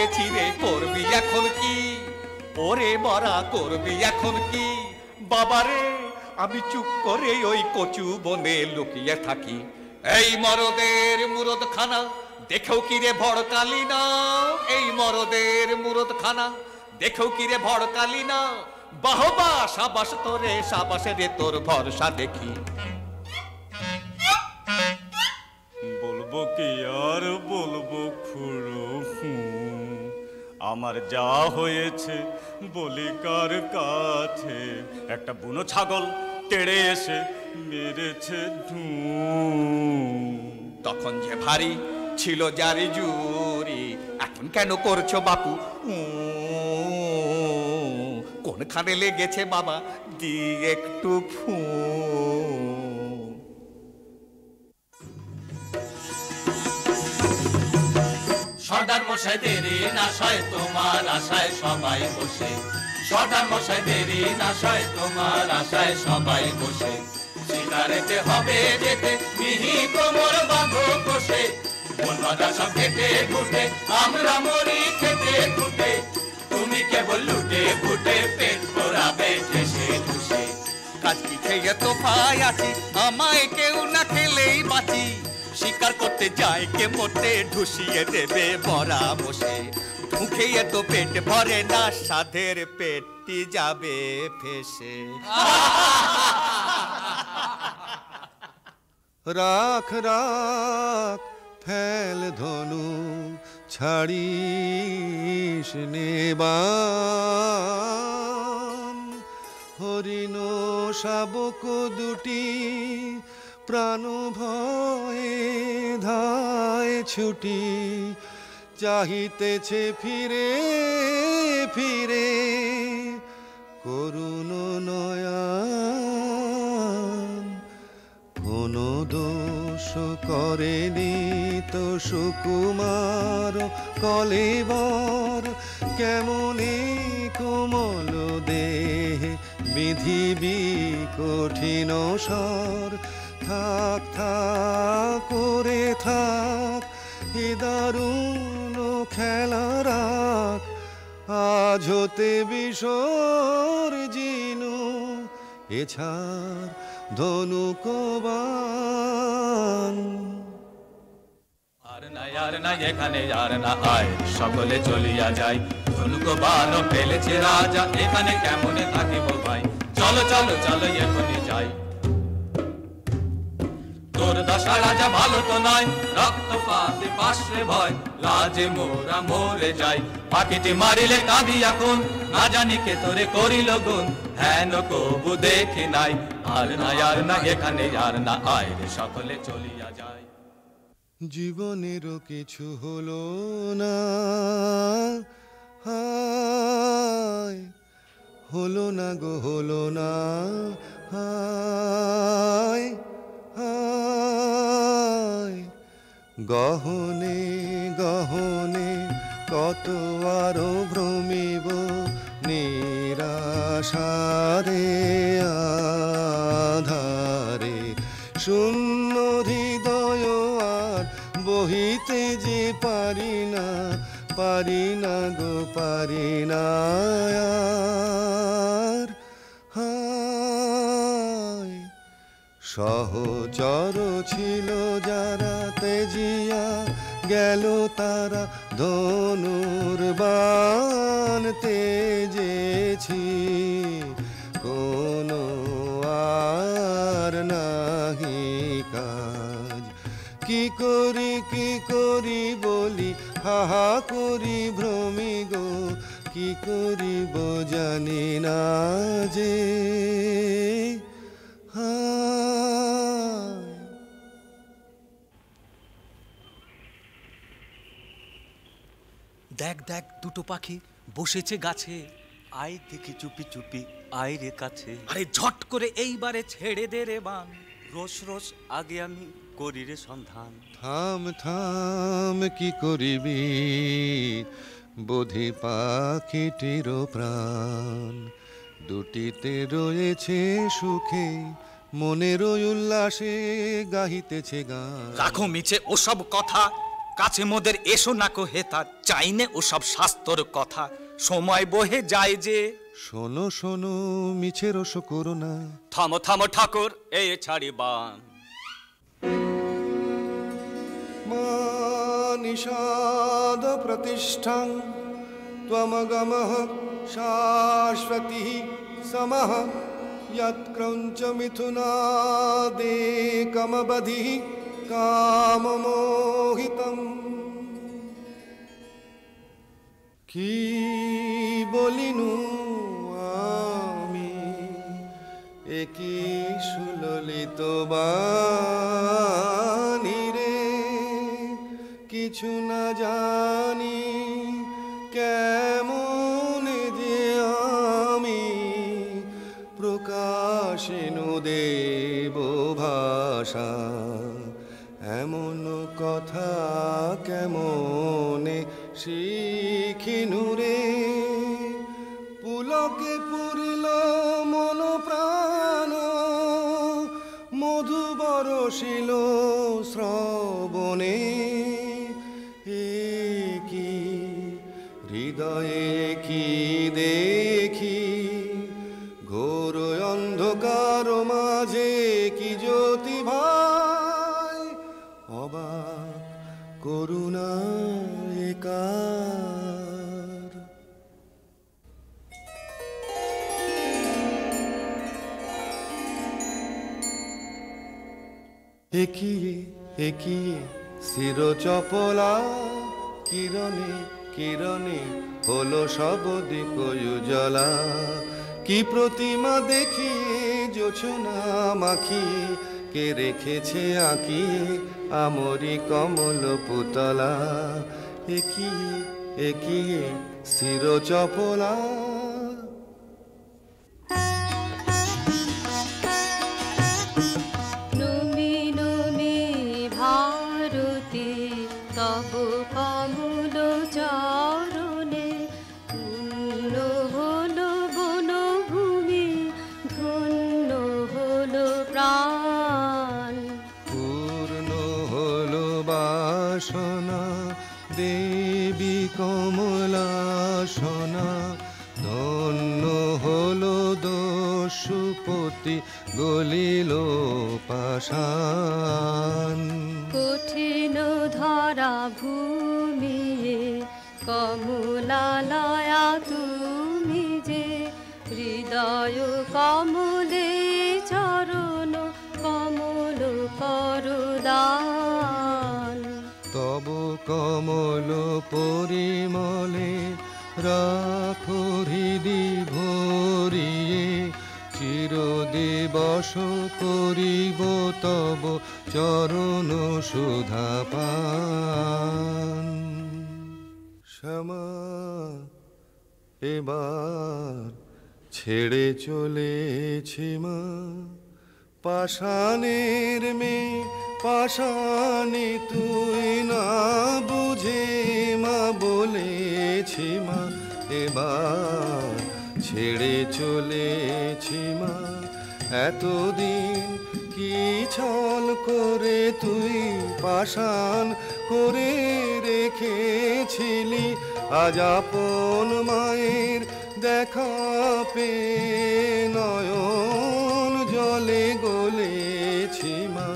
গেছি রে, করবি এখন কি? ওরে মরা করবি এখন কি? বাবারে আমি চুপ করে ওই কচু বনে লুকিয়ে থাকি। এই মরদের মুরদখানা দেখেও কি রে ভড়কালি না? এই মরদের মুরদখানা দেখেও কি রে ভড়কালি না? বাহবা সাবাস তোরে, সাবাস রে তোর ভরসা দেখি। বলবো কি আর বলবো খুড়ো, আমার যা হয়েছে বলি কার কাছে। একটা বুনো ছাগল তেড়ে এসে মেরেছে তখন যে ভারী ছিল জারি জুরি, এখন কেন করছো বাপু? কোনখানে লেগেছে বাবা দি একটু ফু। সর্দার মশাই দেরি না সয় তোমার আশায় সবাই বসে। সর্দার মশাই দেরি না সয় তোমার আশায় সবাই বসে। শিকারেতে হবে যেতে মিহি কোমর বাঁধো কষে। মন বাঁধা সব কেটে ঘুটে আমরা মরি খেতে খুটে। তুমি কেবল লুটে ফুটে পেট ভরাবে ঠেসে ঠুসে। কাজ কি খেয়ে তো পাই আছি, আমায় কেউ না খেলেই বাঁচি। শিকার করতে যায় কে মোটে ঢুসিয়ে দেবে বড়া বসে। মুখে তো পেট ভরে না, সাধের পেটটি যাবে ফেসে। রাখ রাখ ফেল ধনু ছাড়িস নেবান। হরিণ শাবক দুটি প্রাণ ভয়ে ধায় ছুটি। চাহিতেছে ফিরে ফিরে করুণ নয়ন। কোনো দোষ করেনি তো সুকুমার কলেবর। কেমনে কোমল দেহে বিধিবি কঠিন স্বর। থাক থাক করে থাক এ দারুণ খেলা রাখ। আজ হতে বিসর্জিনু এছাড় ধনুকবান। আর না এখানে আর না আয়, সকলে চলিয়া যাই। ধনুকবান ফেলেছে রাজা, এখানে কেমনে থাকিব ভাই? চলো চলো চলো এখনই যাই। তোর দশা রাজা ভালো তো নয়, রক্তপাতে পাশে ভয়। লাজে মোরা মরে যাই, পাখিটি মারিলে কাঁদি এখন। না জানি কে তোরে করিল গুণ, হেন কবু দেখি নাই। আর না এখানে আর না আয় রে, সকলে চলিয়া যায়। জীবনেরও কিছু হলো না, হায় হলো না গো হলো না। হায় হায় গহনে গহনে কত আরো ভ্রমিব নিরাশারে আধারে। শূন্য হৃদয় আর বহিতে যে পারি না গো পারি না আর। হায় সহচর ছিল যারা তেজিয়া গেল তারা। ধনুর্বাণ তেজেছি কোনো আর নাহি কাজ। কি করি বলি হাহা করি ভ্রমি গো। কি করিব জানি না যে। দেখ দেখ দুটো পাখি বসেছে গাছে। আয় দেখি চুপি চুপি আয় রে কাছে। আরে ঝট করে এইবারে ছেড়ে দে রে বান। রোজ রোজ আগে আমি করি রে সন্ধান। থাম থাম কি করিবি বোধি পাখিটির প্রাণ। দুটিতে রয়েছে সুখে মনের উল্লাসে গাহিতেছে গান। রাখো মিছে ওসব কথা, কাছে মোদের এসো না কো হেতা, চাইনে ওসব শাস্ত্রর কথা, সময় বহে যায় যে। শোনো শোনো মিছে রস করো না, থামো থামো ঠাকুর এই ছাড়ি বান। নিষাদ প্রতিষ্ঠাং ত্বমগমঃ শাশ্বতিঃ সমঃ यत्क्रौञ्च मिथुनादेकमबधिः काममोहितम्। কি বলিনু আমি একি সুললিত বাণী রে, কিছু না জানি কেমন যে আমি প্রকাশিনু দেব ভাষা। এমন কথা কেমনে শিখিনু রে, পুলকে পুরিল মন প্রাণ, মধু বরষিল শ্রবণে। কি হৃদয়ে কি দেখি, ঘোর অন্ধকার মাঝে কি জ্যোতি ভাই, অবাক করুণা একার। একিয়ে একিয়ে শির চপলা, কিরণে কিরণে হলো সব দিক উজ্জ্বলা। কি প্রতিমা দেখিয়ে জোছনা মাখিয়ে, কে রেখেছে আঁকিয়ে আমরি কমল পুতলা। একিয়ে একিয়ে শির চপলা। নমি নমি ভারতী তব কমল চরণে, পূর্ণ হলো বনভূমি, ধন্য হলো প্রাণ। পূর্ণ হলো বাসনা দেবী কমলাসনা, ধন্য হলো দস্যুপতি গলিল পাষাণ। কঠিন ধরা ভূমিয়ে কমলালয়া তুমি যে, হৃদয় কমলে চরণ কমল করদান। তব কমল পরিমলে রাখো হৃদি ভরিয়ে, চিরদিবস করিব তব চরণ সুধা পান। শ্যামা এবার ছেড়ে চলেছি মা, পাষাণের মেয়ে পাষাণে তুই না বুঝে মা বলেছি মা, এবার ছেড়ে চলেছি মা। এতদিন কি ছল করে তুই পাষাণ করে রেখেছিলি, আজ আপন মায়ের দেখা পেয়ে নয়ন জলে গলেছি মা,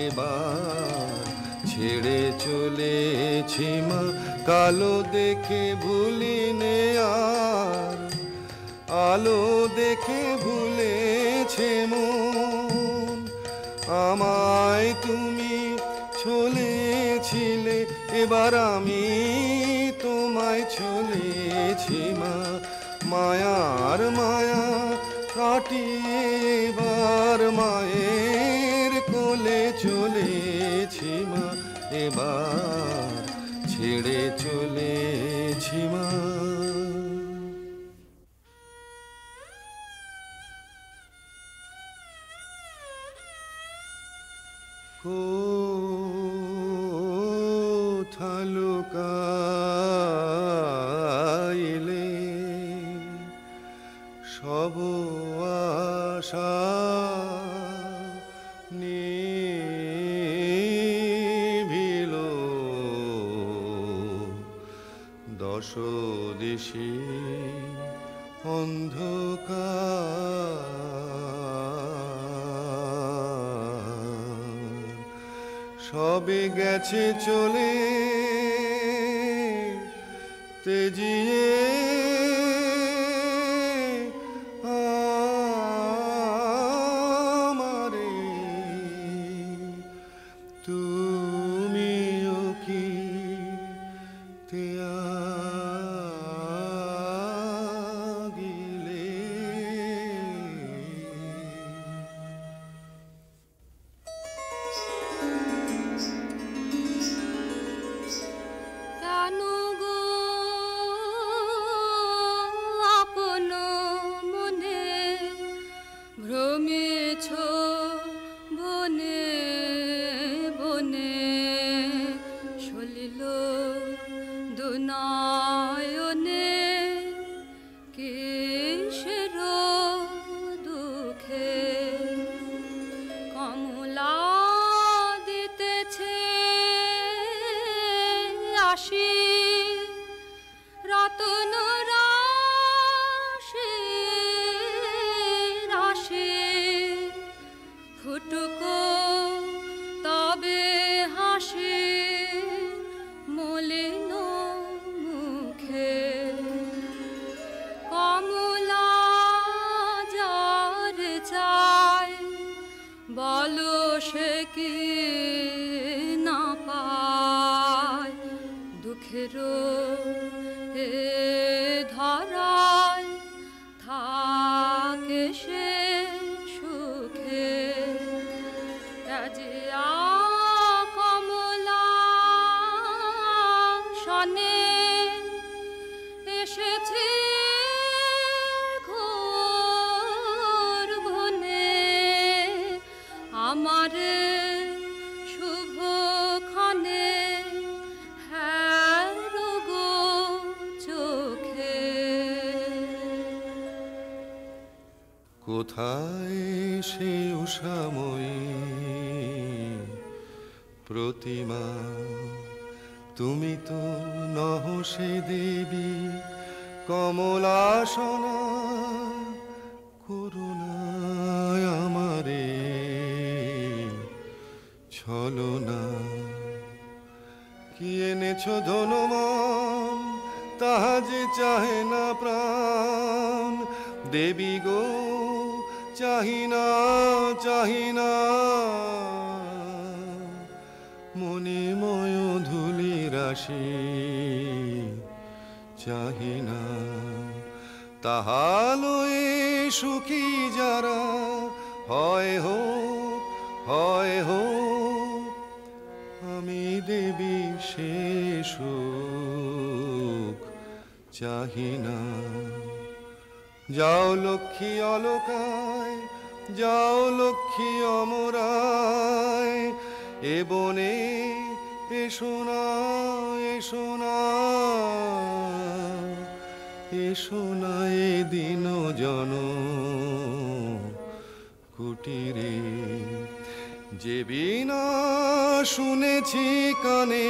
এবার ছেড়ে চলেছি মা। কালো দেখে ভুলিনে আর, আলো দেখে ভুলেছে মন। আমায় তুমি ছলেছিলে, এবার আমি তোমায় ছলেছি মা। মায়ার মায়া কাটিয়ে এবার মায়ের কোলে চলেছি মা, এবার ছেড়ে চলেছি মা। কোথা লুকাইলে সব আশা নিভিল অন্ধকার সবে গেছে চলে তেজিয়ে আমারে তুমিও কি ত্যাগিলে কেন গো আপন মনে ভ্রমেছ বনে বনে সলিল দুনয়নে কিসের দুঃখে কমলা দিতেছে আসি রতন রাশি রাশি ফুটুকো তবে হাসি মলিন মুখে কমলা যার চাই বলো সে কি না পায় দুঃখের এ ধরায় থাকে সে সুখে রাজিয়া কমলা শনে এসেছে ঘোর বনে আমারে শুভ ক্ষণে গো চোখে কোথায় সে উষাময়ী প্রতিমা তুমি তো নহ সে দেবী কমলাসনা করুণায় আমারে ছলনা কি এনেছ ধনমান তাহা যে চাহে না প্রাণ দেবী গো চাহিনা চাহিনা মণিময় ধূলি রাশি চাহিনা তাহা লয়ে সুখী যারা হয় হোক আমি দেবী সে সুখ চাহিনা যাও লক্ষ্মী অলকায় যাও লক্ষ্মী অমরায় এ বনে এসো না এসো না এসো না এ দিন জন কুটিরে যে বিনা শুনেছি কানে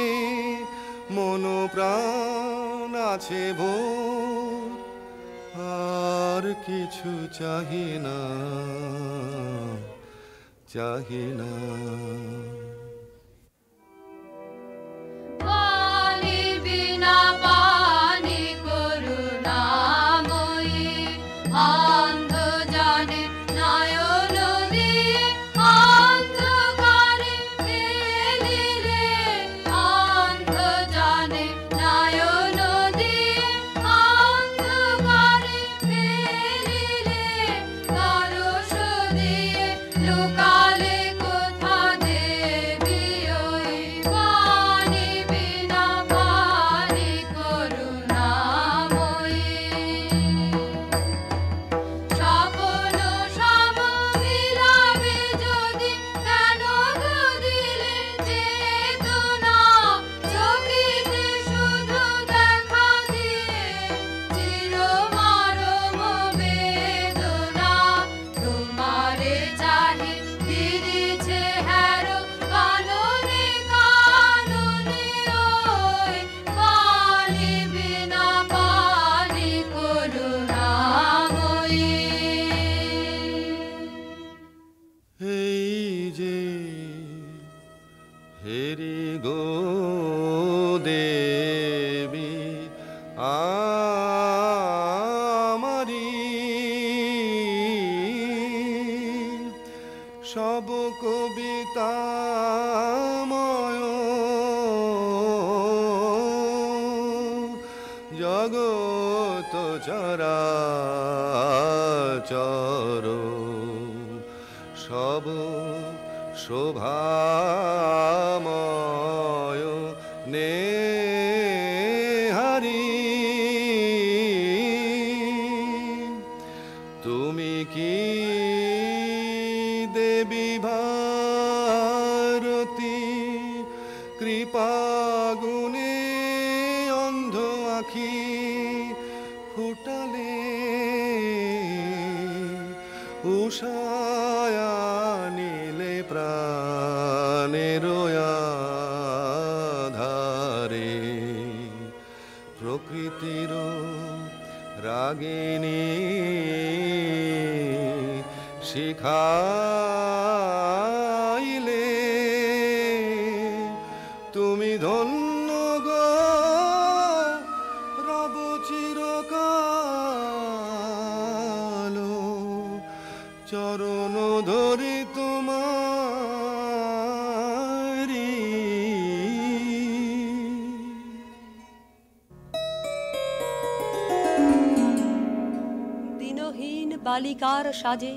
মন প্রাণ আছে ভোর আর কিছু চাহি না চাহি না পানি বিনা পানি করুণাময়ী অন্ধ জানে নয়ন দিয়ে অন্ধকারে ফেলিলে অন্ধ জানে নয়ন দিয়ে অন্ধকারে ফেলিলে তরস দিয়ে লুকালে কোথা দেব সব কবিতাময় জগৎ চরাচর সব শোভাময় নেহারি তুমি কি দেবী ভারতী কৃপাগুণে অন্ধ আখি ফুটালে উষায়া নীলে প্রাণের আধারে প্রকৃতির রাগিনী শিখাইলে তুমি ধন্য গো রব চিরকাল চরণ ধরি তোমারি দিনহীন বালিকার সাজে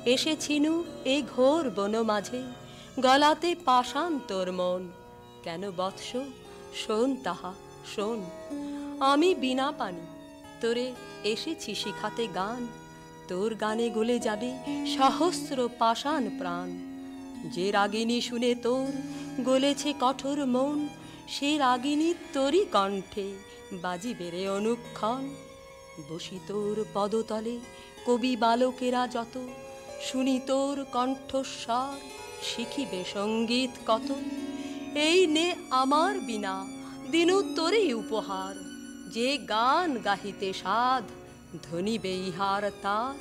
এসেছিনু এ ঘোর বন মাঝে গলাতে পাষাণ তোর মন কেন বৎস শোন তাহা শোন আমি বিনা পানি তোরে এসেছি শিখাতে গান তোর গানে গলে যাবে সহস্র পাষাণ প্রাণ যে রাগিনী শুনে তোর গলেছে কঠোর মন সে রাগিনী তোরই কণ্ঠে বাজিবে রে অনুক্ষণ বসি তোর পদতলে কবি বালকেরা যত শুনি তোর কণ্ঠস্বর শিখিবে সঙ্গীত কত এই নে আমার বিনা দিনু তোরই উপহার যে গান গাহিতে সাধ ধ্বনিবে ইহার তার